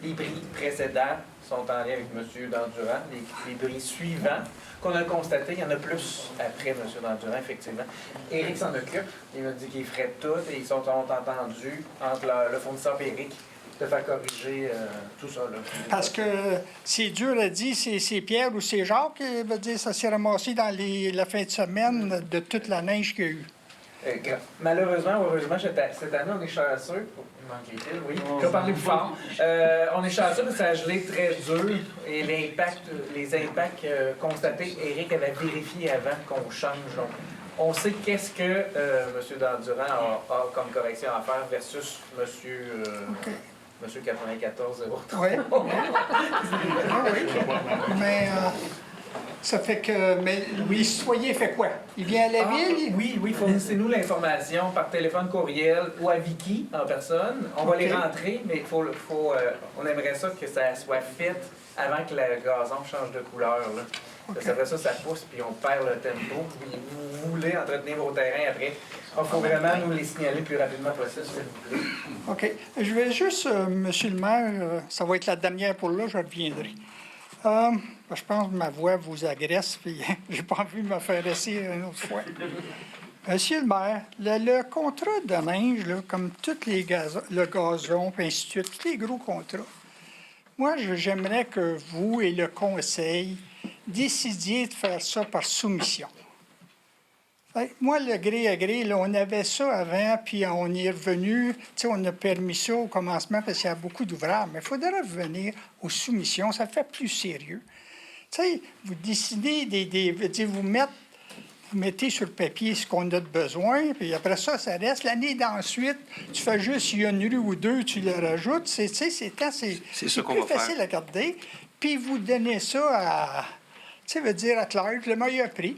les prix précédents sont en lien avec M. Dandurand. Les prix suivants qu'on a constatés, il y en a plus après M. Dandurand, effectivement. Éric s'en occupe. Il m'a dit qu'il ferait tout et ils sont entendus entre le fournisseur et Éric de faire corriger tout ça. Là. Parce que c'est dur à dire, c'est Pierre ou c'est Jacques qui veut dire ça s'est ramassé dans la fin de semaine de toute la neige qu'il y a eu. Malheureusement ou heureusement, cette année, on est chanceux. Manquait-il, oui. Je vais parler plus fort. On est chanceux parce que ça a gelé très dur et les impacts constatés, Éric avait vérifié avant qu'on change. Donc, on sait qu'est-ce que M. Dandurand a comme correction à faire versus Monsieur 94-03. Oui. Mais ça fait que. Mais les citoyens fait quoi? Il vient à la ville? Oui, fournissez-nous l'information par téléphone, courriel ou à Vicky en personne. On va les rentrer, mais on aimerait ça que ça soit fait avant que le gazon change de couleur. Là. Okay. Après ça pousse, puis on perd le tempo. Puis vous voulez entretenir vos terrains après. Il faut vraiment nous les signaler le plus rapidement possible, s'il vous plaît. OK. Je vais juste, Monsieur le maire, ça va être la dernière pour là, je reviendrai. Je pense que ma voix vous agresse, puis j'ai pas envie de me faire essayer une autre fois. Monsieur le maire, le contrat de neige, là, comme tous le gazon, puis ainsi de suite, tous les gros contrats, Moi, j'aimerais que vous et le conseil décidiez de faire ça par soumission. Fait que moi, le gré à gré, là, on avait ça avant, puis on y est revenu. Tu sais, on a permis ça au commencement parce qu'il y a beaucoup d'ouvrages. Mais il faudrait revenir aux soumissions. Ça fait plus sérieux. Tu sais, vous décidez, vous mettez sur papier ce qu'on a de besoin, puis après ça, ça reste. L'année d'ensuite, tu fais juste, il y a une rue ou deux, tu le rajoutes. C'est ça qu'on va faire. Facile à garder. Puis vous donnez ça à, tu sais, veut dire à Claire, le meilleur prix.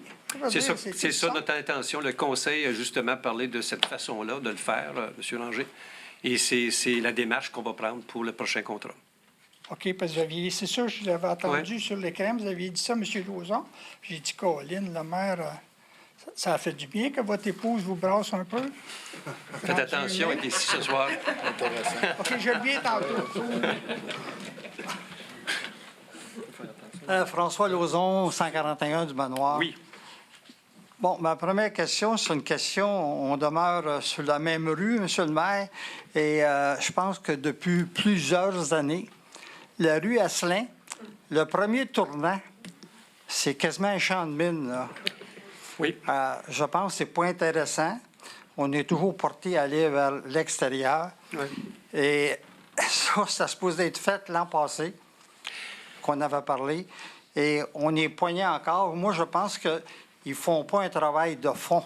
C'est ça notre intention. Le Conseil a justement parlé de cette façon-là de le faire, M. Ranger. Et c'est la démarche qu'on va prendre pour le prochain contrat. OK, parce que c'est sûr, je l'avais entendu sur l'écran, vous aviez dit ça, M. Lauzon. J'ai dit, Colline, la mère, ça a fait du bien que votre épouse vous brasse un peu. Faites attention, elle est ici ce soir. OK, je viens tantôt. François Lauzon, 141 du Manoir. Oui. Bon, ma première question, c'est une question. On demeure sur la même rue, M. le maire, et je pense que depuis plusieurs années, la rue Asselin, le premier tournant, c'est quasiment un champ de mine, là. Oui. Je pense que c'est pas intéressant. On est toujours porté à aller vers l'extérieur. Oui. Et ça se pose d'être fait l'an passé, qu'on avait parlé. Et on est poigné encore. Moi, je pense qu'ils ne font pas un travail de fond.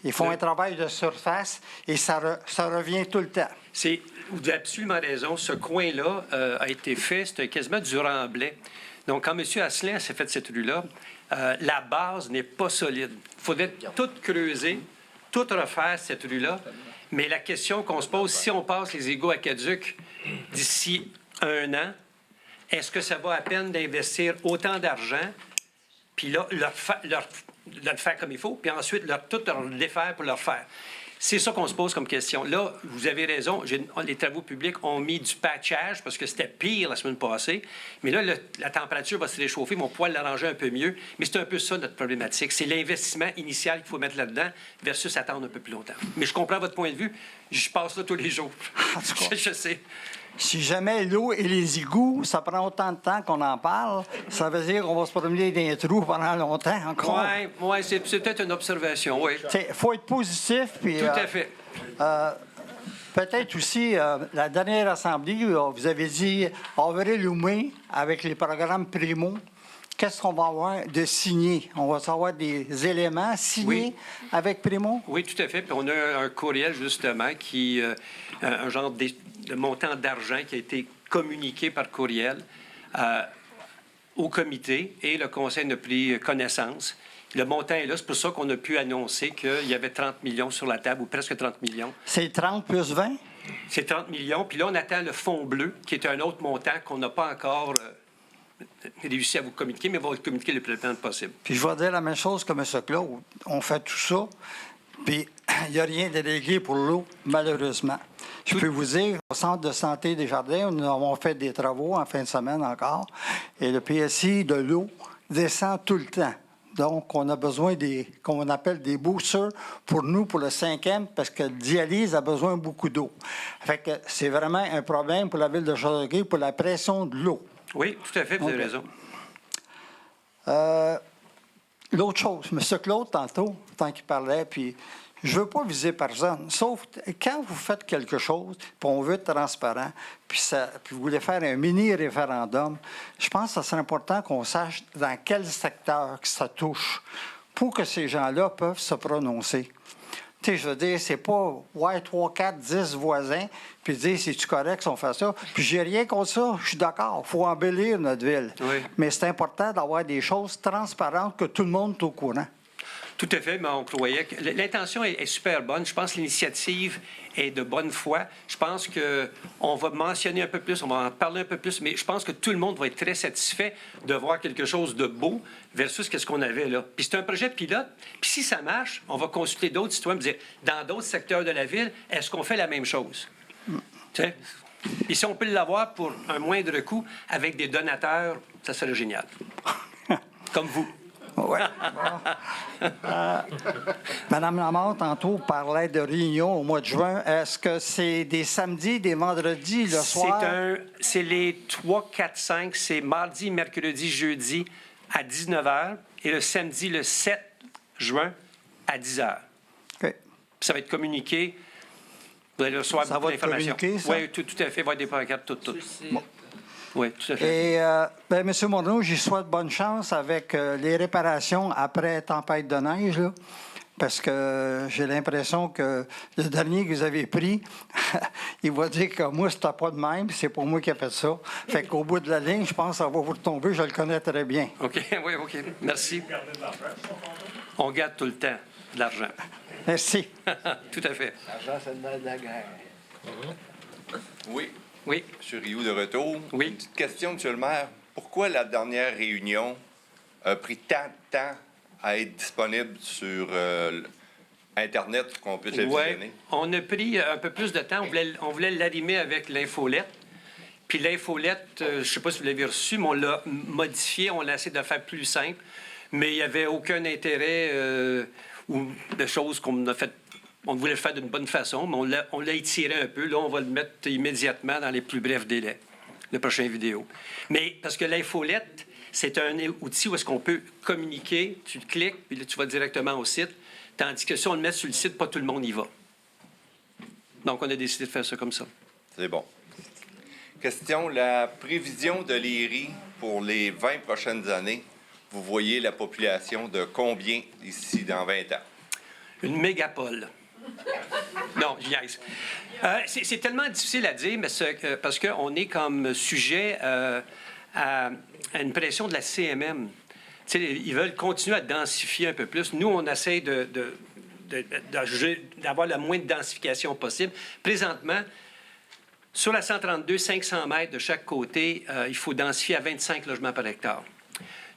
Ils font un travail de surface et ça revient tout le temps. Vous avez absolument raison. Ce coin-là a été fait, c'était quasiment du remblai. Donc, quand M. Asselin s'est fait cette rue-là, la base n'est pas solide. Il faudrait tout creuser, tout refaire, cette rue-là. Mais la question qu'on se pose, si on passe les égouts aqueducs d'ici 1 an, est-ce que ça vaut la peine d'investir autant d'argent, puis là, le faire comme il faut, puis ensuite tout le défaire pour le refaire? C'est ça qu'on se pose comme question. Là, vous avez raison, les travaux publics ont mis du patchage parce que c'était pire la semaine passée. Mais là, la température va se réchauffer, mon poil l'arranger un peu mieux. Mais c'est un peu ça notre problématique. C'est l'investissement initial qu'il faut mettre là-dedans versus attendre un peu plus longtemps. Mais je comprends votre point de vue. Je passe là tous les jours. En tout cas, je sais. Si jamais l'eau et les égouts, ça prend autant de temps qu'on en parle, ça veut dire qu'on va se promener dans les trous pendant longtemps encore. Oui, c'est peut-être une observation, oui. Il faut être positif. Puis, tout à fait. Peut-être aussi, la dernière assemblée, vous avez dit avril-mai avec les programmes Primo. Qu'est-ce qu'on va avoir de signé? On va savoir des éléments signés avec Primo? Oui, tout à fait. Puis on a un courriel, justement, qui un genre de montant d'argent qui a été communiqué par courriel au comité et le conseil en a pris connaissance. Le montant est là. C'est pour ça qu'on a pu annoncer qu'il y avait 30 millions sur la table, ou presque 30 millions. C'est 30 plus 20? C'est 30 millions. Puis là, on attend le fonds bleu, qui est un autre montant qu'on n'a pas encore réussi à vous communiquer, mais on va le communiquer le plus rapidement possible. Puis je vais dire la même chose que M. Claude. On fait tout ça, puis il n'y a rien de réglé pour l'eau, malheureusement. Je peux vous dire, au Centre de santé des Jardins, nous avons fait des travaux en fin de semaine encore, et le PSI de l'eau descend tout le temps. Donc, on a besoin qu'on appelle des boosters pour nous, pour le 5e, parce que la dialyse a besoin beaucoup d'eau. Fait que c'est vraiment un problème pour la ville de Châteauguay pour la pression de l'eau. Oui, tout à fait, vous avez raison. L'autre chose, M. Claude, tantôt, tant qu'il parlait, puis je ne veux pas viser personne, sauf quand vous faites quelque chose, puis on veut être transparent, puis vous voulez faire un mini-référendum, je pense que ça serait important qu'on sache dans quel secteur que ça touche pour que ces gens-là peuvent se prononcer. Tu sais, je veux dire, c'est pas, 3, 4, 10 voisins, puis dire, c'est-tu correct si on fait ça? Puis j'ai rien contre ça, je suis d'accord, il faut embellir notre ville. Oui. Mais c'est important d'avoir des choses transparentes, que tout le monde est au courant. Tout à fait, mais on croyait que l'intention est super bonne. Je pense que l'initiative est de bonne foi. Je pense qu'on va mentionner un peu plus, on va en parler un peu plus, mais je pense que tout le monde va être très satisfait de voir quelque chose de beau versus ce qu'on avait là. Puis c'est un projet pilote. Puis si ça marche, on va consulter d'autres citoyens et dire, dans d'autres secteurs de la ville, est-ce qu'on fait la même chose? Tu sais? Et si on peut l'avoir pour un moindre coût avec des donateurs, ça serait génial. Comme vous. Ouais. Bon. Madame Lamarre, tantôt, parlait de réunions au mois de juin. Est-ce que c'est des samedis, des vendredis, le soir? C'est les 3, 4, 5. C'est mardi, mercredi, jeudi à 19h et le samedi, le 7 juin à 10h. OK. Ça va être communiqué. Vous allez recevoir Ça beaucoup va être d'informations. communiqué, ça? Oui, tout à fait. Il va y avoir des pancartes, tout. Bon. Oui, tout à fait. Et, M. Morneau, j'y souhaite bonne chance avec les réparations après tempête de neige, là, parce que j'ai l'impression que le dernier que vous avez pris, il va dire que moi, c'était pas de même, c'est pour moi qui ai fait ça. Fait qu'au bout de la ligne, je pense que ça va vous retomber, je le connais très bien. OK, oui, OK. Merci. On garde tout le temps de l'argent. Merci. Tout à fait. L'argent, c'est le nerf de la guerre. Oui. Oui. M. Rioux, de retour. Oui. Une petite question, M. le maire. Pourquoi la dernière réunion a pris tant de temps à être disponible sur Internet pour qu'on puisse la visionner? Oui, on a pris un peu plus de temps. On voulait l'arrimer avec l'infolette. Puis l'infolette, je ne sais pas si vous l'avez reçu, mais on l'a modifié. On l'a essayé de le faire plus simple. Mais il n'y avait aucun intérêt ou de choses qu'on a fait. On voulait le faire d'une bonne façon, mais on l'a étiré un peu. Là, on va le mettre immédiatement dans les plus brefs délais, la prochaine vidéo. Mais parce que l'infolette, c'est un outil où est-ce qu'on peut communiquer. Tu cliques, puis là, tu vas directement au site. Tandis que si on le met sur le site, pas tout le monde y va. Donc, on a décidé de faire ça comme ça. C'est bon. Question, la prévision de l'IRI pour les 20 prochaines années, vous voyez la population de combien ici dans 20 ans? Une mégapole. Non, je niaise. C'est tellement difficile à dire, mais parce qu'on est comme sujet à une pression de la CMM. Tu sais, ils veulent continuer à densifier un peu plus. Nous, on essaie d'avoir le moins de densification possible. Présentement, sur la 132, 500 mètres de chaque côté, il faut densifier à 25 logements par hectare.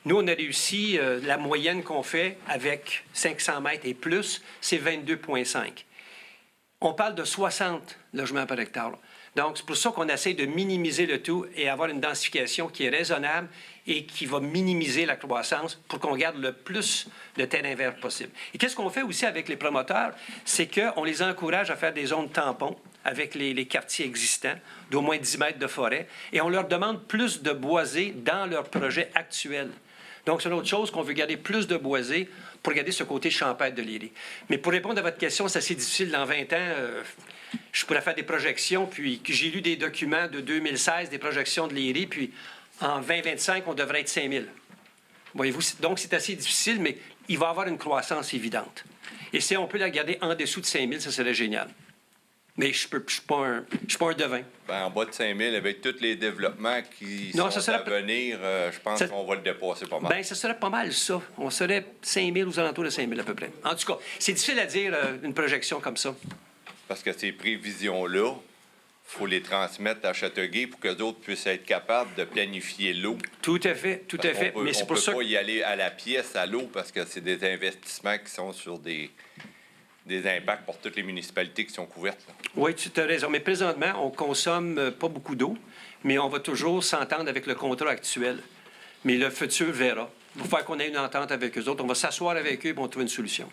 Nous, on a réussi, la moyenne qu'on fait avec 500 mètres et plus, c'est 22,5. On parle de 60 logements par hectare. Donc, c'est pour ça qu'on essaie de minimiser le tout et avoir une densification qui est raisonnable et qui va minimiser la croissance pour qu'on garde le plus de terrain vert possible. Et qu'est-ce qu'on fait aussi avec les promoteurs? C'est qu'on les encourage à faire des zones tampons avec les quartiers existants d'au moins 10 mètres de forêt et on leur demande plus de boisés dans leur projet actuel. Donc, c'est une autre chose qu'on veut garder plus de boisés pour garder ce côté champêtre de l'IRI. Mais pour répondre à votre question, c'est assez difficile. Dans 20 ans, je pourrais faire des projections, puis j'ai lu des documents de 2016, des projections de l'IRI, puis en 2025, on devrait être 5 000. Voyez-vous? Donc, c'est assez difficile, mais il va y avoir une croissance évidente. Et si on peut la garder en dessous de 5 000, ça serait génial. Mais je ne suis pas un devin. Ben, en bas de 5 000, avec tous les développements qui sont à venir, je pense qu'on va le dépasser pas mal. Bien, ça serait pas mal, ça. On serait 5 000 aux alentours de 5 000 à peu près. En tout cas, c'est difficile à dire une projection comme ça. Parce que ces prévisions-là, il faut les transmettre à Châteauguay pour que d'autres puissent être capables de planifier l'eau. Tout à fait, tout à fait. Mais c'est pour ça qu'on ne peut pas y aller à la pièce, à l'eau, parce que c'est des investissements qui sont sur des impacts pour toutes les municipalités qui sont couvertes. Là. Oui, tu as raison. Mais présentement, on ne consomme pas beaucoup d'eau, mais on va toujours s'entendre avec le contrat actuel. Mais le futur verra. Il va falloir qu'on ait une entente avec eux autres. On va s'asseoir avec eux et on va trouver une solution.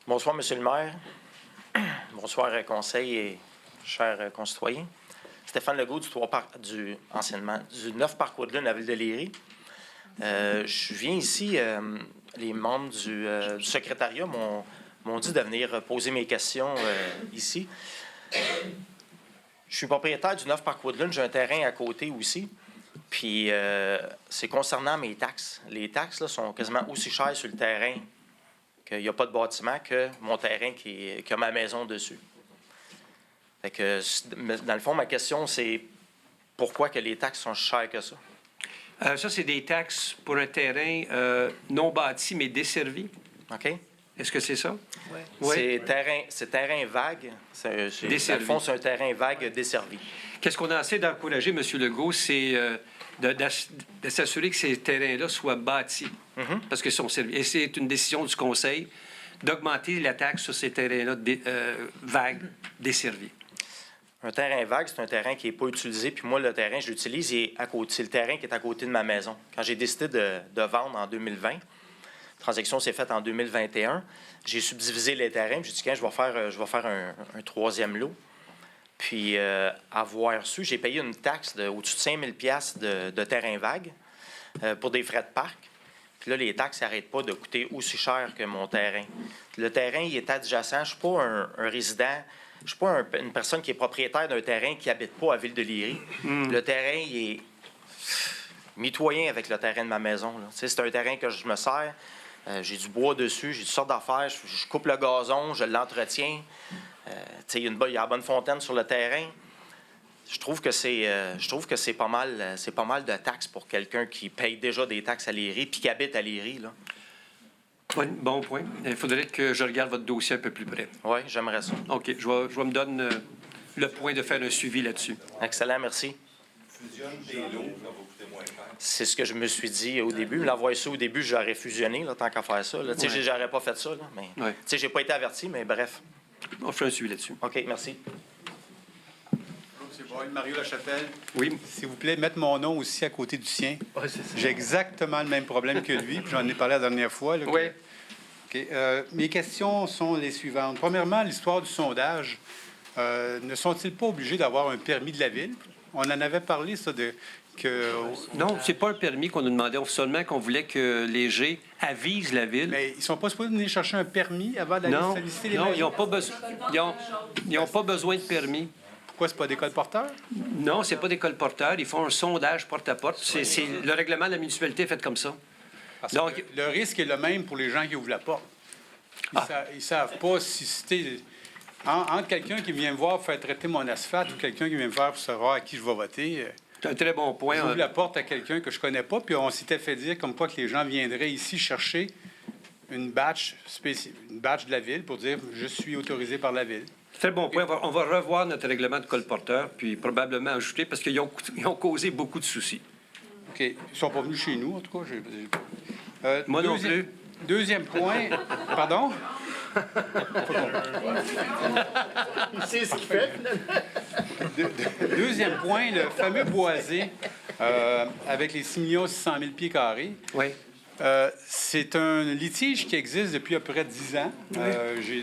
Bonsoir, Monsieur le maire. Bonsoir, conseil et chers concitoyens. Stéphane Legault du 9 Parc Woodland, la ville de Léry. Je viens ici, les membres du secrétariat m'ont dit de venir poser mes questions ici. Je suis propriétaire du 9 Parc Woodland, j'ai un terrain à côté aussi. Puis c'est concernant mes taxes. Les taxes là, sont quasiment aussi chères sur le terrain qu'il n'y a pas de bâtiment que mon terrain qui a ma maison dessus. Fait que, dans le fond, ma question, c'est pourquoi que les taxes sont chères que ça? Ça, c'est des taxes pour un terrain non bâti, mais desservi. OK. Est-ce que c'est ça? Oui. Oui. C'est terrain vague. Dans le fond, c'est un terrain vague desservi. Qu'est-ce qu'on a essayé d'encourager, M. Legault, c'est de s'assurer que ces terrains-là soient bâtis, parce qu'ils sont servis. Et c'est une décision du Conseil d'augmenter la taxe sur ces terrains-là vagues, desservis. Un terrain vague, c'est un terrain qui n'est pas utilisé. Puis moi, le terrain, je l'utilise. C'est le terrain qui est à côté de ma maison. Quand j'ai décidé de vendre en 2020, la transaction s'est faite en 2021, j'ai subdivisé les terrains. J'ai dit, je vais faire un troisième lot. Puis, avoir su, j'ai payé une taxe au-dessus de 5 000 $ de terrain vague pour des frais de parc. Puis là, les taxes n'arrêtent pas de coûter aussi cher que mon terrain. Le terrain, il est adjacent. Je ne suis pas un résident. Je ne suis pas une personne qui est propriétaire d'un terrain qui n'habite pas à Ville-de-Léry. Le terrain, il est mitoyen avec le terrain de ma maison. C'est un terrain que je me sers. J'ai du bois dessus, j'ai toutes sortes d'affaires. Je coupe le gazon, je l'entretiens. Il y a la bonne fontaine sur le terrain. Je trouve que c'est pas mal de taxes pour quelqu'un qui paye déjà des taxes à Léry puis qui habite à Léry, là. Oui, bon point. Il faudrait que je regarde votre dossier un peu plus près. Oui, j'aimerais ça. OK, je vais me donner le point de faire un suivi là-dessus. Excellent, merci. C'est ce que je me suis dit au début. L'avoir su au début, j'aurais fusionné, là, tant qu'à faire ça. Ouais. J'aurais pas fait ça, là, mais j'ai pas été averti, mais bref. On fait un suivi là-dessus. OK, merci. C'est Mario Lachapelle. Oui. S'il vous plaît, mettre mon nom aussi à côté du sien. J'ai exactement le même problème que lui, puis j'en ai parlé la dernière fois. Là, oui. Okay. Mes questions sont les suivantes. Premièrement, l'histoire du sondage. Ne sont-ils pas obligés d'avoir un permis de la Ville? On en avait parlé, ça, Non, c'est pas un permis qu'on nous demandait, seulement qu'on voulait que les G avisent la Ville. Mais ils sont pas supposés venir chercher un permis avant d'aller solliciter les maisons? Non, ils n'ont pas besoin de permis. Pourquoi c'est pas des colporteurs? Non, c'est pas des colporteurs. Ils font un sondage porte-à-porte. C'est le règlement de la municipalité est fait comme ça. Donc, le risque est le même pour les gens qui ouvrent la porte. Ils savent pas si c'était... Entre quelqu'un qui vient me voir pour faire traiter mon asphalte ou quelqu'un qui vient me faire pour savoir à qui je vais voter... C'est un très bon point. J'ouvre la porte à quelqu'un que je connais pas, puis on s'était fait dire comme quoi que les gens viendraient ici chercher une badge de la Ville pour dire « je suis autorisé par la Ville ». Très bon point. On va revoir notre règlement de colporteur, puis probablement ajouter, parce qu'ils ont causé beaucoup de soucis. OK. Ils ne sont pas venus chez nous, en tout cas. Moi non plus. Deuxième point. Pardon? Il sait ce qu'il fait. Deuxième point, le fameux boisé avec les 6 600 000 pieds carrés. Oui. C'est un litige qui existe depuis à peu près 10 ans.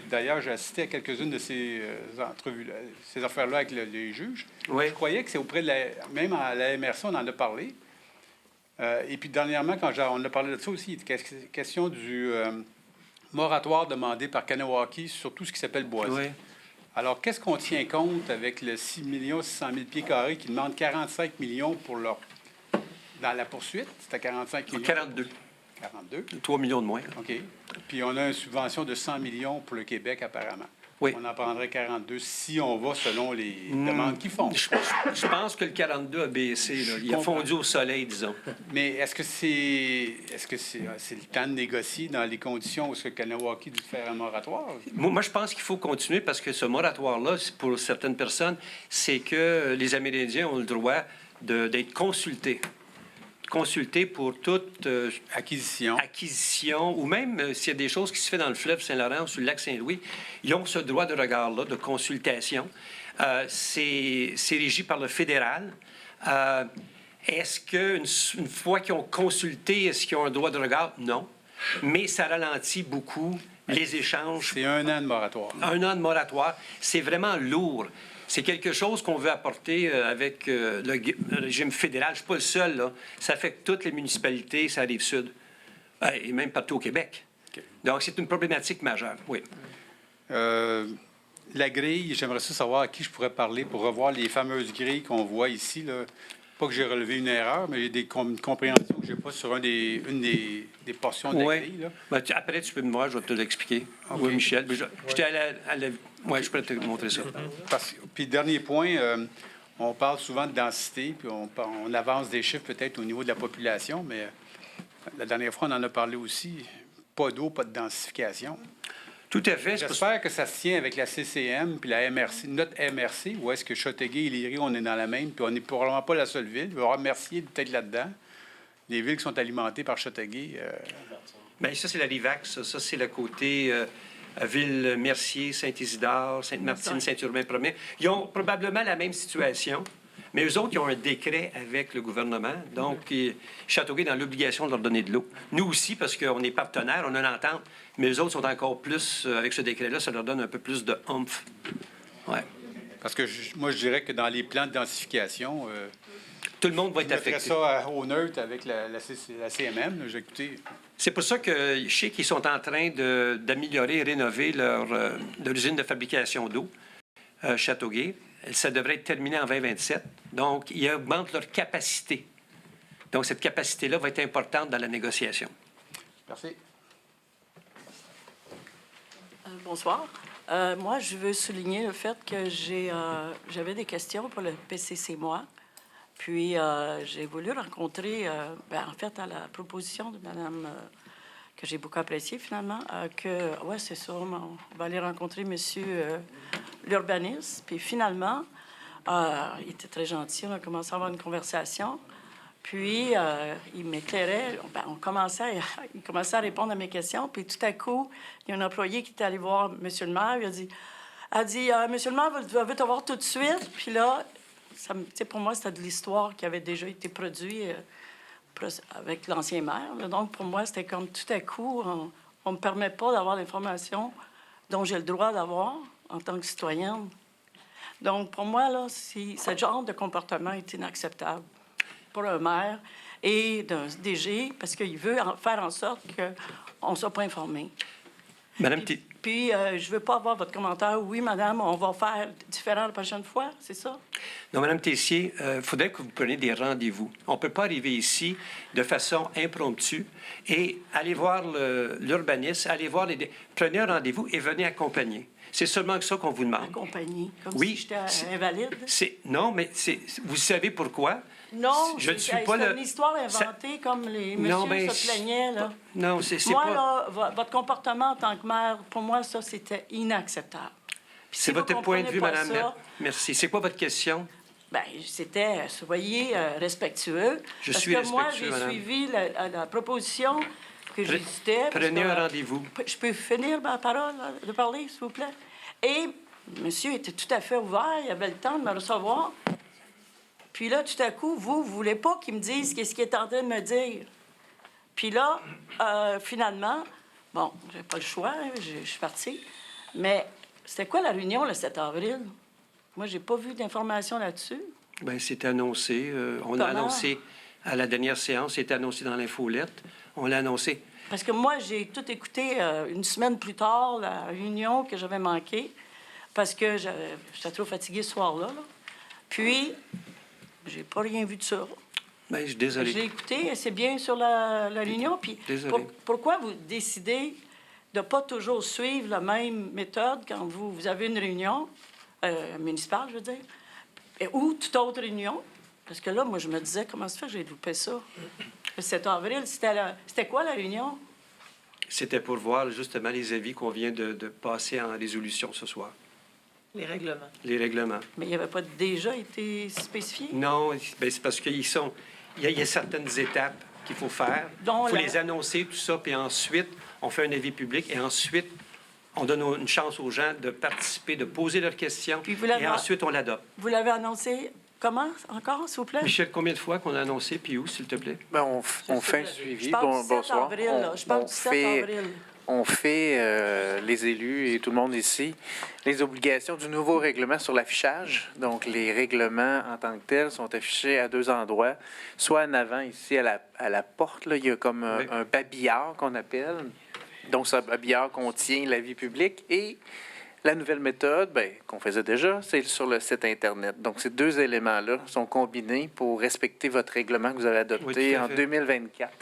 D'ailleurs, j'ai assisté à quelques-unes de ces entrevues-là, ces affaires-là avec les juges. Oui. Je croyais que c'est auprès de même à la MRC, on en a parlé. Et puis, dernièrement, quand on a parlé de ça aussi, il était question du moratoire demandé par Kahnawake sur tout ce qui s'appelle boisé. Oui. Alors, qu'est-ce qu'on tient compte avec le 6 600 000 pieds carrés qui demande 45 millions pour leur... Dans la poursuite, c'était 45 millions. 42. 42. 3 millions de moins. OK. Puis on a une subvention de 100 millions pour le Québec, apparemment. Oui. On en prendrait 42 si on va selon les demandes qu'ils font. Je pense que le 42 a baissé. Là. Il a fondu au soleil, disons. Mais est-ce que c'est le temps de négocier dans les conditions où ce Kahnawake dû faire un moratoire? Moi, je pense qu'il faut continuer parce que ce moratoire-là, pour certaines personnes, c'est que les Amérindiens ont le droit d'être consultés pour toute acquisition, ou même s'il y a des choses qui se font dans le fleuve Saint-Laurent ou sur le lac Saint-Louis, ils ont ce droit de regard-là, de consultation. C'est régi par le fédéral. Est-ce qu'une fois qu'ils ont consulté, est-ce qu'ils ont un droit de regard? Non. Mais ça ralentit beaucoup les échanges. C'est 1 an de moratoire. 1 an de moratoire. C'est vraiment lourd. C'est quelque chose qu'on veut apporter avec le régime fédéral. Je ne suis pas le seul, là. Ça affecte toutes les municipalités, ça arrive sud, et même partout au Québec. Okay. Donc, c'est une problématique majeure, oui. La grille, j'aimerais savoir à qui je pourrais parler pour revoir les fameuses grilles qu'on voit ici, là. Pas que j'ai relevé une erreur, mais j'ai une compréhension que je n'ai pas sur une des portions de la grille. Là. Ben, après, tu peux me voir, je vais te l'expliquer. Okay. Oui, Michel. J'étais Oui, je peux te montrer ça. Puis, dernier point, on parle souvent de densité, puis on avance des chiffres peut-être au niveau de la population, mais la dernière fois, on en a parlé aussi. Pas d'eau, pas de densification. Tout à fait. J'espère que ça se tient avec la CCM puis la MRC, notre MRC, ou est-ce que Châteauguay et Léry, on est dans la même, puis on n'est probablement pas la seule ville. Il va y avoir Mercier peut-être là-dedans. Les villes qui sont alimentées par Châteauguay. Bien, ça, c'est la Rivax. Ça c'est le côté Ville-Mercier, Saint-Isidore, Sainte-Martine, Saint-Urbain-Premier. Ils ont probablement la même situation, mais eux autres, ils ont un décret avec le gouvernement. Donc, Châteauguay est dans l'obligation de leur donner de l'eau. Nous aussi, parce qu'on est partenaires, on a une entente, mais eux autres sont encore plus, avec ce décret-là, ça leur donne un peu plus de oomph. Ouais. Parce que moi, je dirais que dans les plans de densification, tout le monde va je être mettrais affecté. ça au neutre avec la CMM. Là. Écouté, C'est pour ça que je sais qu'ils sont en train d'améliorer et rénover leur usine de fabrication d'eau, Châteauguay. Ça devrait être terminé en 2027. Donc, ils augmentent leur capacité. Donc, cette capacité-là va être importante dans la négociation. Merci. Bonsoir. Moi, je veux souligner le fait que j'avais des questions pour le PCC-moi. Puis, j'ai voulu rencontrer, en fait, à la proposition de Mme, que j'ai beaucoup appréciée finalement, oui, c'est ça, on va aller rencontrer M. l'urbaniste. Puis, finalement, il était très gentil, on a commencé à avoir une conversation. Puis, il m'éclairait, il commençait à répondre à mes questions. Puis, tout à coup, il y a un employé qui est allé voir M. le maire, il a dit, Monsieur le maire veut te voir tout de suite. Puis là, pour moi, c'était de l'histoire qui avait déjà été produite avec l'ancien maire. Là. Donc, pour moi, c'était comme tout à coup, on ne me permet pas d'avoir l'information dont j'ai le droit d'avoir en tant que citoyenne. Donc, pour moi, là, ce genre de comportement est inacceptable pour un maire et d'un DG parce qu'il veut faire en sorte qu'on ne soit pas informé. Madame Puis, je ne veux pas avoir votre commentaire. Oui, madame, on va faire différent la prochaine fois, c'est ça? Non, Madame Tessier, il faudrait que vous preniez des rendez-vous. On ne peut pas arriver ici de façon impromptue et aller voir l'urbaniste, aller voir Prenez un rendez-vous et venez accompagner. C'est seulement ça qu'on vous demande. Accompagner, comme oui, si j'étais invalide? Non, mais vous savez pourquoi? Non, je ne suis pas c'est une histoire inventée comme les messieurs se plaignaient. Là. Non, c'est moi, pas... là, votre comportement en tant que maire, pour moi, ça, c'était inacceptable. C'est votre point de vue, madame. Merci. C'est quoi votre question? Bien, c'était, soyez respectueux. Je suis respectueux, parce que moi, j'ai suivi la proposition que j'hésitais. Prenez un rendez-vous. Je peux finir ma parole, de parler, s'il vous plaît? Et monsieur était tout à fait ouvert. Il avait le temps de me recevoir. Puis là, tout à coup, vous ne voulez pas qu'il me dise qu'est-ce qu'il est en train de me dire. Puis là, finalement, bon, j'ai pas le choix, je suis partie. Mais c'était quoi la réunion le 7 avril? Moi, j'ai pas vu d'informations là-dessus. Bien, c'est annoncé. On l'a annoncé à la dernière séance. C'est annoncé dans l'infolette. On l'a annoncé. Parce que moi, j'ai tout écouté une semaine plus tard, la réunion que j'avais manquée, parce que j'étais trop fatiguée ce soir-là. Là. Puis... j'ai pas rien vu de ça. Bien, je suis désolé. Je l'ai écouté, c'est bien sur la réunion. Puis pourquoi vous décidez de ne pas toujours suivre la même méthode quand vous avez une réunion municipale, je veux dire, ou toute autre réunion? Parce que là, moi, je me disais, comment ça fait que j'ai loupé ça? Le 7 avril, c'était quoi la réunion? C'était pour voir justement les avis qu'on vient de passer en résolution ce soir. Les règlements. Les règlements. Mais il n'y avait pas déjà été spécifié? Non, bien, c'est parce qu'il y a certaines étapes qu'il faut faire. Il faut les annoncer, tout ça, puis ensuite, on fait un avis public et ensuite, on donne une chance aux gens de participer, de poser leurs questions et ensuite, on l'adopte. Vous l'avez annoncé comment encore, s'il vous plaît? Michel, combien de fois qu'on a annoncé, puis où, s'il te plaît? Bien, on fait un suivi. Je parle du 7 avril, là. Je parle du 7 avril. On fait, les élus et tout le monde ici, les obligations du nouveau règlement sur l'affichage. Donc, les règlements en tant que tels sont affichés à deux endroits. Soit en avant, ici, à la porte, là, il y a comme un babillard qu'on appelle. Donc, ce babillard contient l'avis public. Et la nouvelle méthode, bien, qu'on faisait déjà, c'est sur le site Internet. Donc, ces deux éléments-là sont combinés pour respecter votre règlement que vous avez adopté en 2024.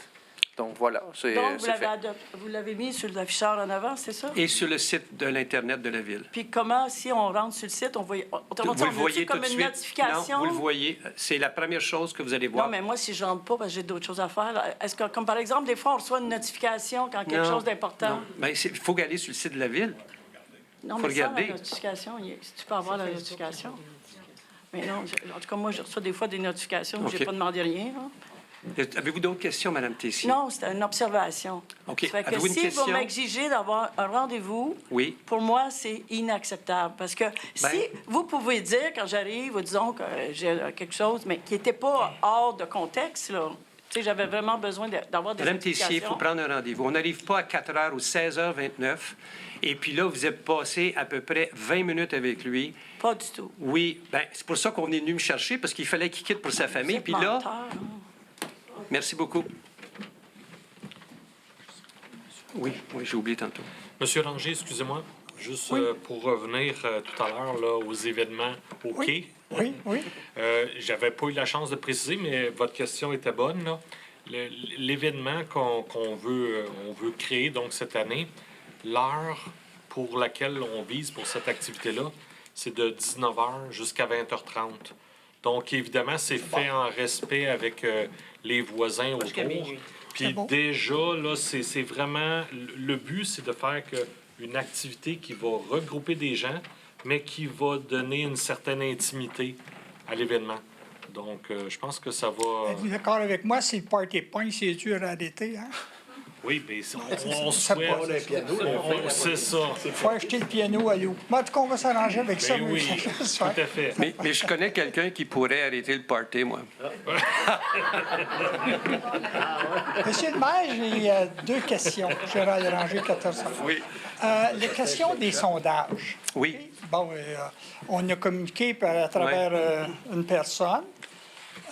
Donc, voilà, c'est vous l'avez mis sur l'afficheur en avant, c'est ça? Et sur le site de l'Internet de la Ville. Puis comment, si on rentre sur le site, on voit... Vous le voyez comme tout de une suite. notification? Non, vous le voyez. C'est la première chose que vous allez voir. Non, mais moi, si je rentre pas, parce que j'ai d'autres choses à faire, est-ce que, comme par exemple, des fois, on reçoit une notification quand quelque chose d'important? Non, bien, il faut aller sur le site de la Ville. Non, mais sans la notification, si tu peux avoir la notification. Mais non, en tout cas, moi, je reçois des fois des notifications où je n'ai pas demandé rien. Hein. Avez-vous d'autres questions, Mme Tessier? Non, c'était une observation. OK. Ça fait que Avez-vous une si question? vous m'exigez d'avoir un rendez-vous, Oui. pour moi, c'est inacceptable. Parce que si vous pouvez dire, quand j'arrive, disons que j'ai quelque chose, mais qui n'était pas hors de contexte, là. Tu sais, j'avais vraiment besoin d'avoir des Mme Tessier, il faut explications. prendre un rendez-vous. On n'arrive pas à 4 heures ou 16h29. Et puis là, vous êtes passé à peu près 20 minutes avec lui. Pas du tout. Oui, bien, c'est pour ça qu'on est venu me chercher, parce qu'il fallait qu'il quitte pour sa famille. Vous êtes Puis là, menteur, hein? merci beaucoup. Oui, j'ai oublié tantôt. Monsieur Ranger, excusez-moi, juste pour revenir tout à l'heure là, aux événements au quai. Oui. J'avais pas eu la chance de préciser, mais votre question était bonne. Là. L'événement qu'on veut, on veut créer donc cette année, l'heure pour laquelle on vise pour cette activité-là, c'est de 19h jusqu'à 20h30. Donc, évidemment, c'est fait en respect avec les voisins autour. Puis déjà, là, c'est vraiment... Le but, c'est de faire une activité qui va regrouper des gens, mais qui va donner une certaine intimité à l'événement. Donc, je pense que ça va... Êtes-vous d'accord avec moi? Si le party point, c'est dur à arrêter, hein? Oui, bien, on souhaite... C'est ça. Il faut acheter le piano à l'eau. Moi, en tout cas, on va s'arranger avec ça. Oui, tout à fait. Mais je connais quelqu'un qui pourrait arrêter le party, moi. Monsieur le maire, j'ai 2 questions. Gérald Ranger, 14 ans. Oui. La question des sondages. Oui. Bon, on a communiqué à travers une personne.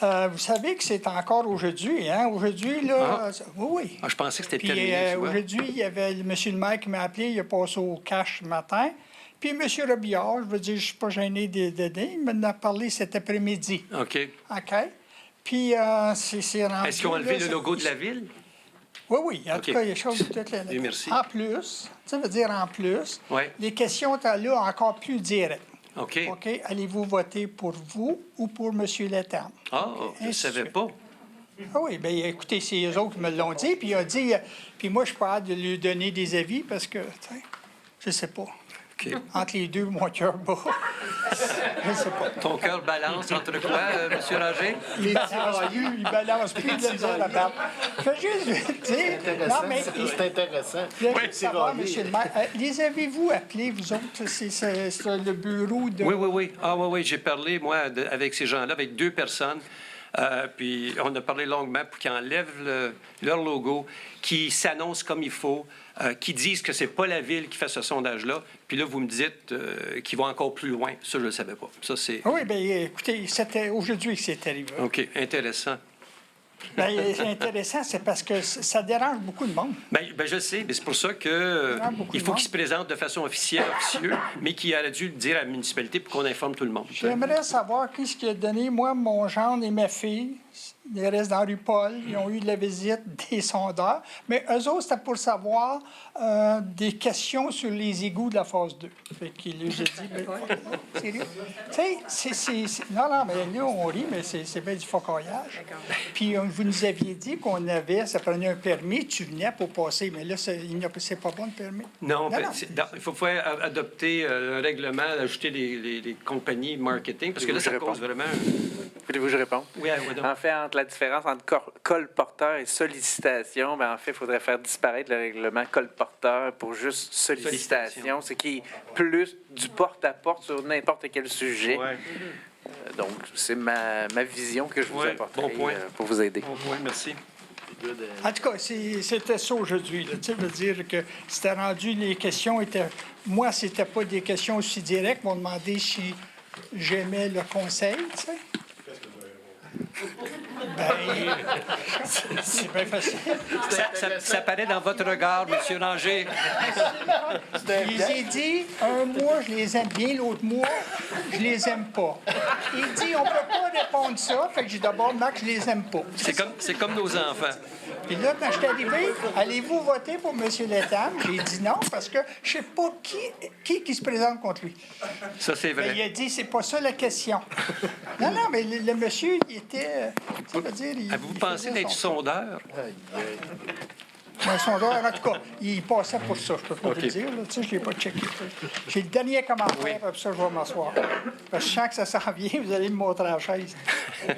Vous savez que c'est encore aujourd'hui, hein? Aujourd'hui, là... Oui. Ah, je pensais que c'était Puis terminé. aujourd'hui, il y avait M. le maire qui m'a appelé, il a passé au cash ce matin. Puis M. Robillard, je veux dire, je ne suis pas gêné de donner, il m'en a parlé cet après-midi. OK. OK? Puis c'est rendu... Est-ce qu'ils ont enlevé le logo de la ville? Oui. En tout cas, il y a chose de toute la... Oui, merci. En plus, ça veut dire en plus, Ouais. les questions étant là encore plus directes. OK. OK? Allez-vous voter pour vous ou pour M. Letang? Ah, je ne savais pas. Ah oui, bien, écoutez, c'est eux autres qui me l'ont dit. Puis il a dit, puis moi, je suis pas hâte de lui donner des avis parce que, tu sais, je sais pas. OK. Entre les deux, mon cœur bat. Je sais pas. Ton cœur balance entre quoi, M. Ranger? Il balance plus de misère à battre. Je veux juste dire... Non, mais... C'est intéressant. Je voulais savoir, M. le maire, les avez-vous appelés, vous autres? C'est le bureau de... Oui. Ah oui, j'ai parlé, moi, avec ces gens-là, avec 2 personnes. Puis on a parlé longuement pour qu'ils enlèvent leur logo, qu'ils s'annoncent comme il faut, qu'ils disent que c'est pas la ville qui fait ce sondage-là. Puis là, vous me dites qu'ils vont encore plus loin. Ça, je ne le savais pas. Ça, c'est... Oui, bien, écoutez, c'était aujourd'hui que c'est arrivé. OK, intéressant. Bien, c'est intéressant, c'est parce que ça dérange beaucoup de monde. Bien, je sais, mais c'est pour ça que il faut qu'il se présente de façon officieux, mais qu'il aurait dû le dire à la municipalité pour qu'on informe tout le monde. J'aimerais savoir qui ce qui a donné, moi, mon gendre et ma fille. Ils restent dans la rue Paul. Ils ont eu de la visite des sondeurs. Mais eux autres, c'était pour savoir des questions sur les égouts de la phase 2. Fait qu'il lui a dit... Sérieux? Tu sais, non, mais là, on rit, mais c'est bien du focaillage. Puis vous nous aviez dit qu'on avait... Ça prenait un permis, tu venais pour passer. Mais là, c'est pas bon, le permis. Non, il faut adopter un règlement, ajouter les compagnies marketing, parce que là, ça cause vraiment... Voulez-vous que je réponde? Oui, donc. En fait, entre la différence entre colporteur et sollicitation, bien, en fait, il faudrait faire disparaître le règlement colporteur pour juste sollicitation, ce qui est plus du porte-à-porte sur n'importe quel sujet. Ouais. Donc, c'est ma vision que je vous apporterai pour vous aider. Bon point, merci. En tout cas, c'était ça aujourd'hui. Tu sais, veut dire que c'était rendu, les questions étaient... Moi, c'était pas des questions aussi directes. Ils m'ont demandé si j'aimais le conseil, tu sais. Ben, c'est bien facile. Ça paraît dans votre regard, M. Ranger. Je les ai dit, un mois, je les aime bien, l'autre mois, je les aime pas. Il dit, on peut pas répondre ça, fait que j'ai d'abord dit que je les aime pas. C'est comme nos enfants. Puis là, quand je suis arrivé, allez-vous voter pour M. Letang? J'ai dit non, parce que je sais pas qui se présente contre lui. Ça, c'est vrai. Mais il a dit, c'est pas ça la question. Non, mais le monsieur, il était... ça veut dire... Avez-vous pensé d'être sondeur? Un sondeur, en tout cas, il passait pour ça, je peux pas vous le dire. Là, tu sais, je ne l'ai pas checké. J'ai le dernier commentaire, puis ça, je vais m'asseoir. Parce que je sens que ça s'en vient, vous allez me montrer la chaise. Tu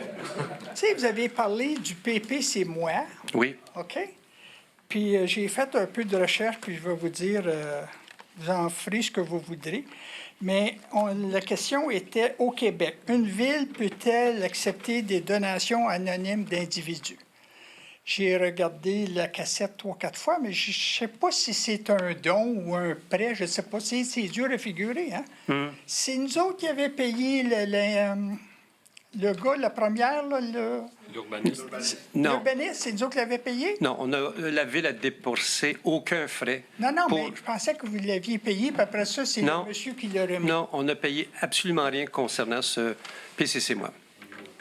sais, vous avez parlé du PP, c'est moi. Oui. OK? Puis j'ai fait un peu de recherche, puis je vais vous dire, vous en ferez ce que vous voudrez. Mais la question était, au Québec, une ville peut-elle accepter des donations anonymes d'individus? J'ai regardé la cassette 3-4 fois, mais je ne sais pas si c'est un don ou un prêt, je ne sais pas. C'est dur à figurer, hein? C'est nous autres qui avions payé le gars, la première, là, L'urbaniste. Non. L'urbaniste, c'est nous autres qui l'avions payé? Non, la Ville a dépensé aucun frais. Non, mais je pensais que vous l'aviez payé, puis après ça, c'est le monsieur qui l'a remis. Non, on n'a payé absolument rien concernant ce PCC moi.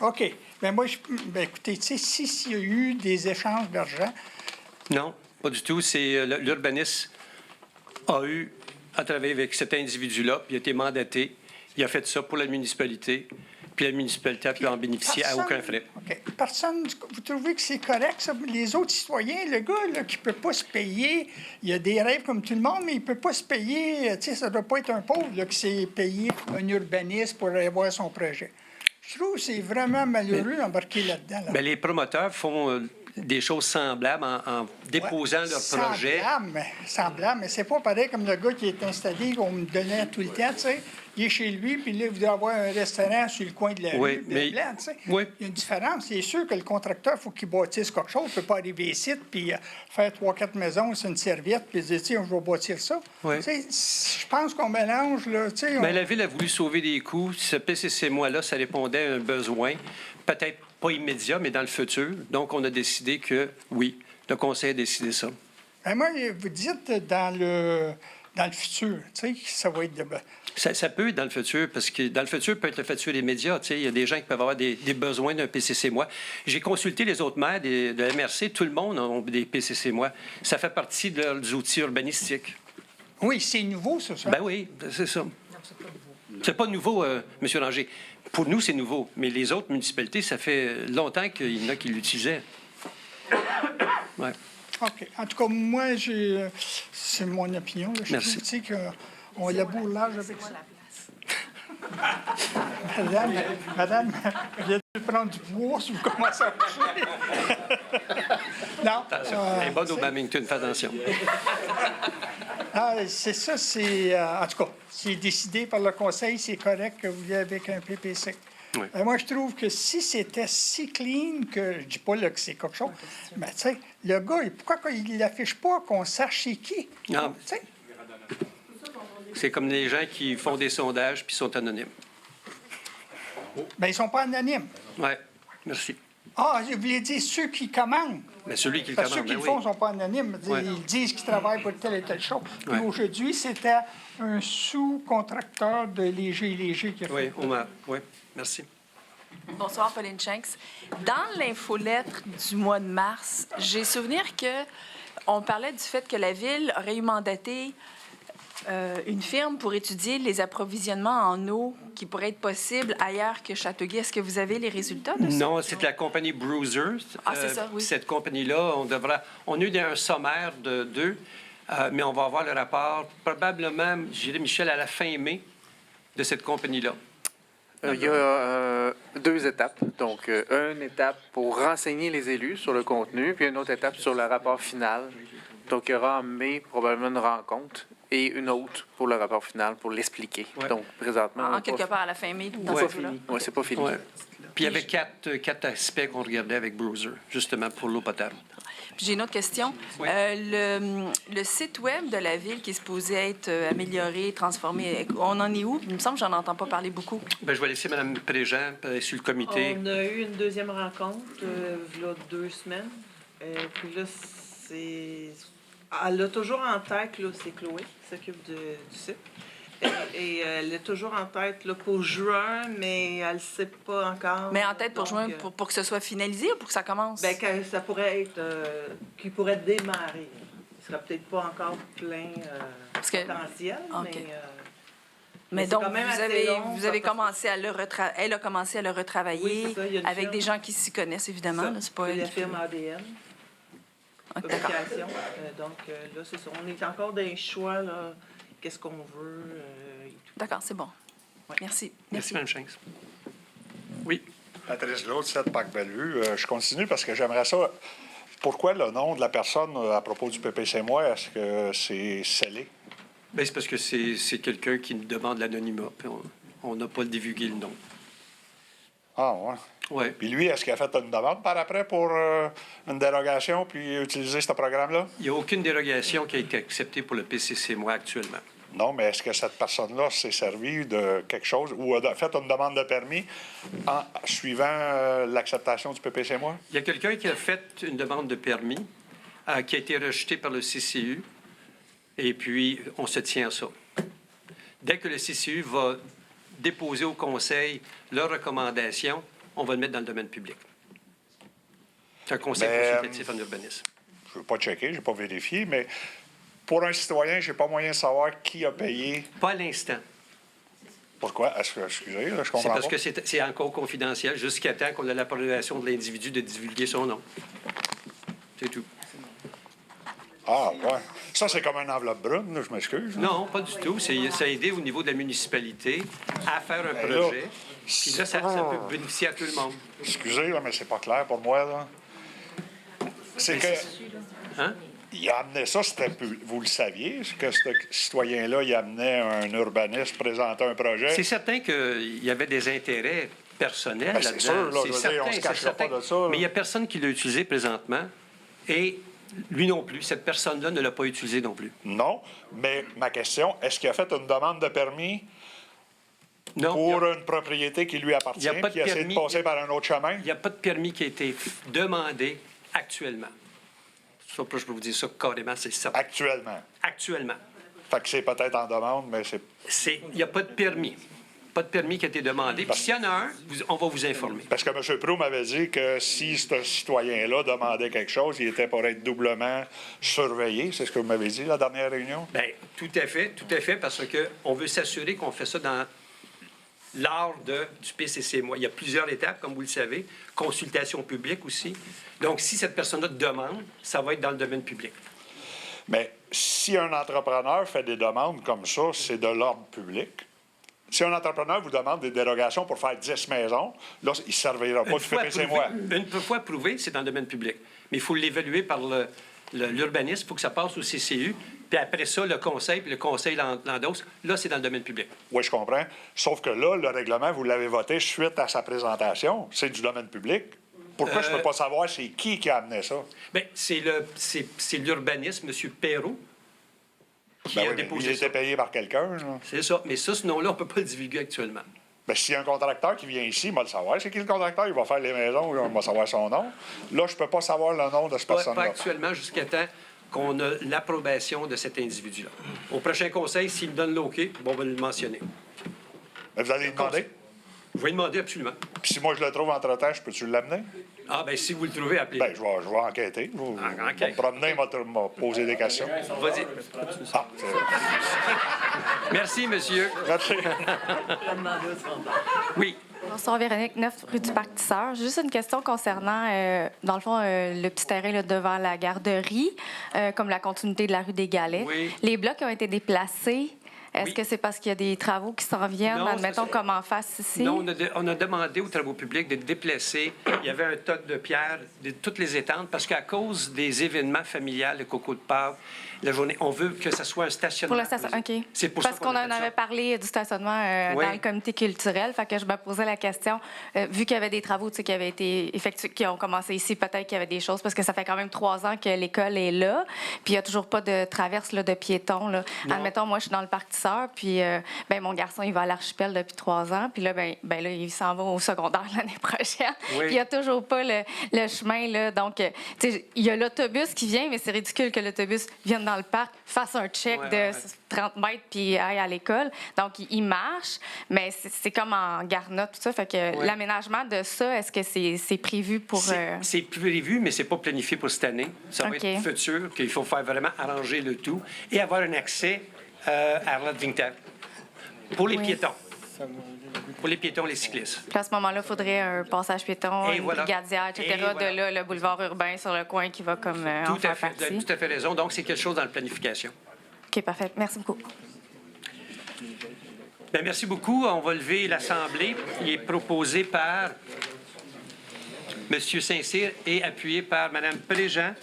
OK. Bien, moi, écoutez, tu sais, s'il y a eu des échanges d'argent... Non, pas du tout. C'est l'urbaniste a travaillé avec cet individu-là, puis il a été mandaté. Il a fait ça pour la municipalité, puis la municipalité a pu en bénéficier à aucun frais. OK. Personne, vous trouvez que c'est correct, ça? Les autres citoyens, le gars là, qui ne peut pas se payer, il a des rêves comme tout le monde, mais il ne peut pas se payer, tu sais, ça ne doit pas être un pauvre là, qui s'est payé un urbaniste pour aller voir son projet. Je trouve que c'est vraiment malheureux d'embarquer là-dedans. Là. Bien, les promoteurs font des choses semblables en déposant leur projet. Semblable, mais c'est pas pareil comme le gars qui est installé, qu'on me donnait tout le temps, tu sais. Il est chez lui, puis là, il voudrait avoir un restaurant sur le coin de la rue, mais... blanc, tu sais. Oui. Il y a une différence. C'est sûr que le contracteur, il faut qu'il bâtisse quelque chose. Il ne peut pas arriver ici, puis faire 3-4 maisons sur une serviette, puis dire, tiens, je vais bâtir ça. Oui. Tu sais, je pense qu'on mélange, là, tu sais. Bien, la Ville a voulu sauver des coûts. Ce PCC moi-là, ça répondait à un besoin, peut-être pas immédiat, mais dans le futur. Donc, on a décidé que, oui, le Conseil a décidé ça. Ben moi, vous dites dans le futur, tu sais, ça va être de... Ça peut être dans le futur, parce que dans le futur peut être le futur immédiat. Tu sais, il y a des gens qui peuvent avoir des besoins d'un PCC moi. J'ai consulté les autres maires de MRC. Tout le monde a des PCC moi. Ça fait partie de leurs outils urbanistiques. Oui, c'est nouveau, ça. Ben oui, c'est ça. C'est pas nouveau, M. Ranger. Pour nous, c'est nouveau. Mais les autres municipalités, ça fait longtemps qu'il y en a qui l'utilisaient. Ouais. OK. En tout cas, moi, c'est mon opinion. Là. Je Merci. trouve, tu sais, qu'on laboure l'âge avec ça. Madame, viens de prendre du bois si vous commencez à marcher. Non. Attention. Elle est bonne au Babington, fais attention. Ah, c'est ça, c'est... en tout cas, c'est décidé par le Conseil, c'est correct que vous y avec un PPC. Oui. Moi, je trouve que si c'était si clean que... Je dis pas là, que c'est quelque chose, mais tu sais, le gars, pourquoi il l'affiche pas qu'on sache c'est qui? Non. Tu sais? C'est comme les gens qui font des sondages puis sont anonymes. Bien, ils sont pas anonymes. Oui, merci. Ah, vous voulez dire ceux qui commandent? Mais celui qui le Parce que commande, ceux qui ben le font oui. ne sont pas anonymes. Ouais. Ils disent qu'ils travaillent pour telle et telle chose. Puis Ouais. aujourd'hui, c'était un sous-contracteur de Léger qui a fait. Oui, oui, merci. Bonsoir, Pauline Shanks. Dans l'infolettre du mois de mars, j'ai souvenir que on parlait du fait que la Ville aurait eu mandaté une firme pour étudier les approvisionnements en eau qui pourraient être possibles ailleurs que Châteauguay. Est-ce que vous avez les résultats de ça? Non, c'est la compagnie Bruiser. Ah, c'est ça, oui. Cette compagnie-là, on a eu un sommaire d'eux, mais on va avoir le rapport probablement, je dirais, Michel, à la fin mai de cette compagnie-là. Il y a 2 étapes. Donc, une étape pour renseigner les élus sur le contenu, puis une autre étape sur le rapport final. Donc, il y aura en mai probablement une rencontre et une autre pour le rapport final, pour l'expliquer. Ouais. Donc, présentement... En quelque part à la fin mai, dans Ouais, ce là. ouais, c'est pas fini. Ouais. Puis il y avait quatre aspects qu'on regardait avec Bruiser, justement pour l'eau potable. Puis j'ai une autre question. Oui. Le site Web de la Ville qui est supposé être amélioré, transformé, on en est où? Il me semble que j'en entends pas parler beaucoup. Bien, je vais laisser Mme Préjean sur le comité. On a eu une deuxième rencontre, il y a 2 semaines. Puis là, c'est... Elle a toujours en tête, là, c'est Chloé qui s'occupe du site. Et elle est toujours en tête là, pour juin, mais elle ne sait pas encore. Mais en tête pour Donc, juin, pour que ce soit finalisé ou pour que ça commence? Bien, ça pourrait être... qui pourrait démarrer. Il ne sera peut-être pas encore plein potentiel, OK. mais donc, c'est quand même vous assez avez, long, vous avez parce- commencé à le elle a commencé à le retravailler Oui, c'est ça, il y a une avec firme. des gens qui s'y connaissent, évidemment. Ça, là, c'est pas c'est elle la qui fait- firme ADN. location. Donc, là, c'est ça. On est encore dans les choix, là. Qu'est-ce qu'on veut et tout. D'accord, c'est bon. Merci. Merci, Mme Shanks. Oui. Patrice Glaude, 7 Parc Bellevue. Je continue parce que j'aimerais ça. Pourquoi le nom de la personne à propos du PPC-moi, est-ce que c'est scellé? Bien, c'est parce que c'est quelqu'un qui nous demande l'anonymat, puis on n'a pas divulgué le nom. Ah, ouais. Oui. Puis lui, est-ce qu'il a fait une demande par après pour une dérogation puis utiliser ce programme-là? Il n'y a aucune dérogation qui a été acceptée pour le PCC-moi actuellement. Non, mais est-ce que cette personne-là s'est servie de quelque chose ou a fait une demande de permis en suivant l'acceptation du PPC-moi? Il y a quelqu'un qui a fait une demande de permis qui a été rejetée par le CCU, et puis on se tient à ça. Dès que le CCU va déposer au Conseil leurs recommandations, on va le mettre dans le domaine public. C'est un conseil consultatif en urbanisme. Je ne veux pas checker, je n'ai pas vérifié, mais pour un citoyen, je n'ai pas moyen de savoir qui a payé. Pas à l'instant. Pourquoi? Excusez, là, je comprends C'est parce pas. que c'est encore confidentiel jusqu'à temps qu'on ait l'approbation de l'individu de divulguer son nom. C'est tout. Ah, ouais. Ça, c'est comme une enveloppe brune, là, je m'excuse. Non, pas du tout. Ça a aidé au niveau de la municipalité à faire un Ben là, projet. Puis là, ça peut bénéficier à tout le monde. Excusez, là, mais c'est pas clair pour moi, là. C'est que... Hein? Il a amené ça, vous le saviez, que ce citoyen-là, il amenait un urbaniste présenter un projet? C'est certain qu'il y avait des intérêts personnels Ben, c'est là-dedans. sûr, là, je veux certain, dire, on se c'est cachera certain. pas de ça, là. Mais il n'y a personne qui l'a utilisé présentement. Et lui non plus. Cette personne-là ne l'a pas utilisé non plus. Non, mais ma question, est-ce qu'il a fait une demande de permis Non, pour une propriété qui lui appartient, il y a pas de qui a essayé de permis. passer par un autre chemin? Il n'y a pas de permis qui a été demandé actuellement. Ça, je peux vous dire ça carrément, c'est certain. Actuellement. Actuellement. Fait que c'est peut-être en demande, mais c'est... Il n'y a pas de permis. Pas de permis qui a été demandé. Puis s'il y en a un, on va vous informer. Parce que M. Proulx m'avait dit que si ce citoyen-là demandait quelque chose, il était pour être doublement surveillé. C'est ce que vous m'avez dit la dernière réunion? Bien, tout à fait, parce qu'on veut s'assurer qu'on fait ça dans l'art du PCC-moi. Il y a plusieurs étapes, comme vous le savez. Consultation publique aussi. Donc, si cette personne-là demande, ça va être dans le domaine public. Mais si un entrepreneur fait des demandes comme ça, c'est de l'ordre public. Si un entrepreneur vous demande des dérogations pour faire 10 maisons, là, il ne servira pas du PPC-moi. Une fois approuvé, c'est dans le domaine public. Mais il faut l'évaluer par l'urbanisme, il faut que ça passe au CCU, puis après ça, le conseil, puis le conseil l'endosse. Là, c'est dans le domaine public. Oui, je comprends. Sauf que là, le règlement, vous l'avez voté suite à sa présentation. C'est du domaine public. Pourquoi je ne peux pas savoir c'est qui a amené ça? Bien, c'est l'urbanisme, M. Perrault, qui Ben a oui, mais déposé il ça. était payé par quelqu'un. là. C'est ça. Mais ça, ce nom-là, on ne peut pas le divulguer actuellement. Bien, s'il y a un contracteur qui vient ici, il va le savoir. C'est qui le contracteur? Il va faire les maisons, on va savoir son nom. Là, je ne peux pas savoir le nom de cette Pas personne-là. actuellement, jusqu'à temps qu'on a l'approbation de cet individu-là. Au prochain conseil, s'il me donne l'OK, bon, on va le mentionner. Mais vous allez lui demander? Je vais lui demander absolument. Puis si moi je le trouve entre-temps, je peux-tu l'amener? Ah, bien, si vous le trouvez, appelez. Bien, je vais enquêter. Je vais me promener, je vais poser des questions. Vas-y. Ah, Merci, monsieur. Merci. Oui. Bonsoir, Véronique, 9 rue du Parc Tisseur. Juste une question concernant, dans le fond, le petit terrain là, devant la garderie, comme la continuité de la rue des Galets. Oui. Les blocs ont été déplacés. Est-ce que c'est parce qu'il y a des travaux qui s'en viennent, Non, admettons, comme en face ici? Non, on a demandé aux travaux publics de déplacer. Il y avait un tas de pierres de toutes les étantes parce qu'à cause des événements familiales, le coco de Pâques, la journée, on veut que ce soit un stationnement. Pour le stationnement, OK. C'est pour Parce ça qu'on qu'on a en fait ça. avait parlé du stationnement Oui. dans le comité culturel. Fait que je me posais la question, vu qu'il y avait des travaux qui avaient été effectués, qui ont commencé ici, peut-être qu'il y avait des choses, parce que ça fait quand même 3 ans que l'école est là, puis il n'y a toujours pas de traverse là, de piétons. Là. Admettons, moi, je suis dans le Parc Tisseur, puis ben, mon garçon, il va à l'archipel depuis 3 ans, puis là, ben, là, il s'en va au secondaire l'année prochaine. Oui. Puis il n'y a toujours pas le chemin. Là. Donc, tu sais, il y a l'autobus qui vient, mais c'est ridicule que l'autobus vienne dans le parc, fasse un check de 30 mètres puis aille à l'école. Donc, il marche, mais c'est comme en garnotte, tout ça. Fait que l'aménagement de ça, est-ce que c'est prévu pour... C'est prévu, mais c'est pas planifié pour cette année. Ça va OK. être futur, qu'il faut faire vraiment arranger le tout et avoir un accès à Rodvington pour les piétons. pour les piétons et les cyclistes. Puis à ce moment-là, il faudrait un passage piéton, Et une voilà. brigadière, etc. Et voilà. De là, le boulevard urbain sur le coin qui va comme en Tout faire à fait, vous avez partie. tout à fait raison. Donc, c'est quelque chose dans la planification. OK, parfait. Merci beaucoup. Bien, merci beaucoup. On va lever l'Assemblée. Il est proposé par M. Saint-Cyr et appuyé par Mme Préjean.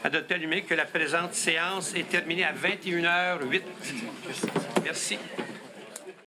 Adopté à l'UMIC que la présente séance est terminée à 21h08. Merci.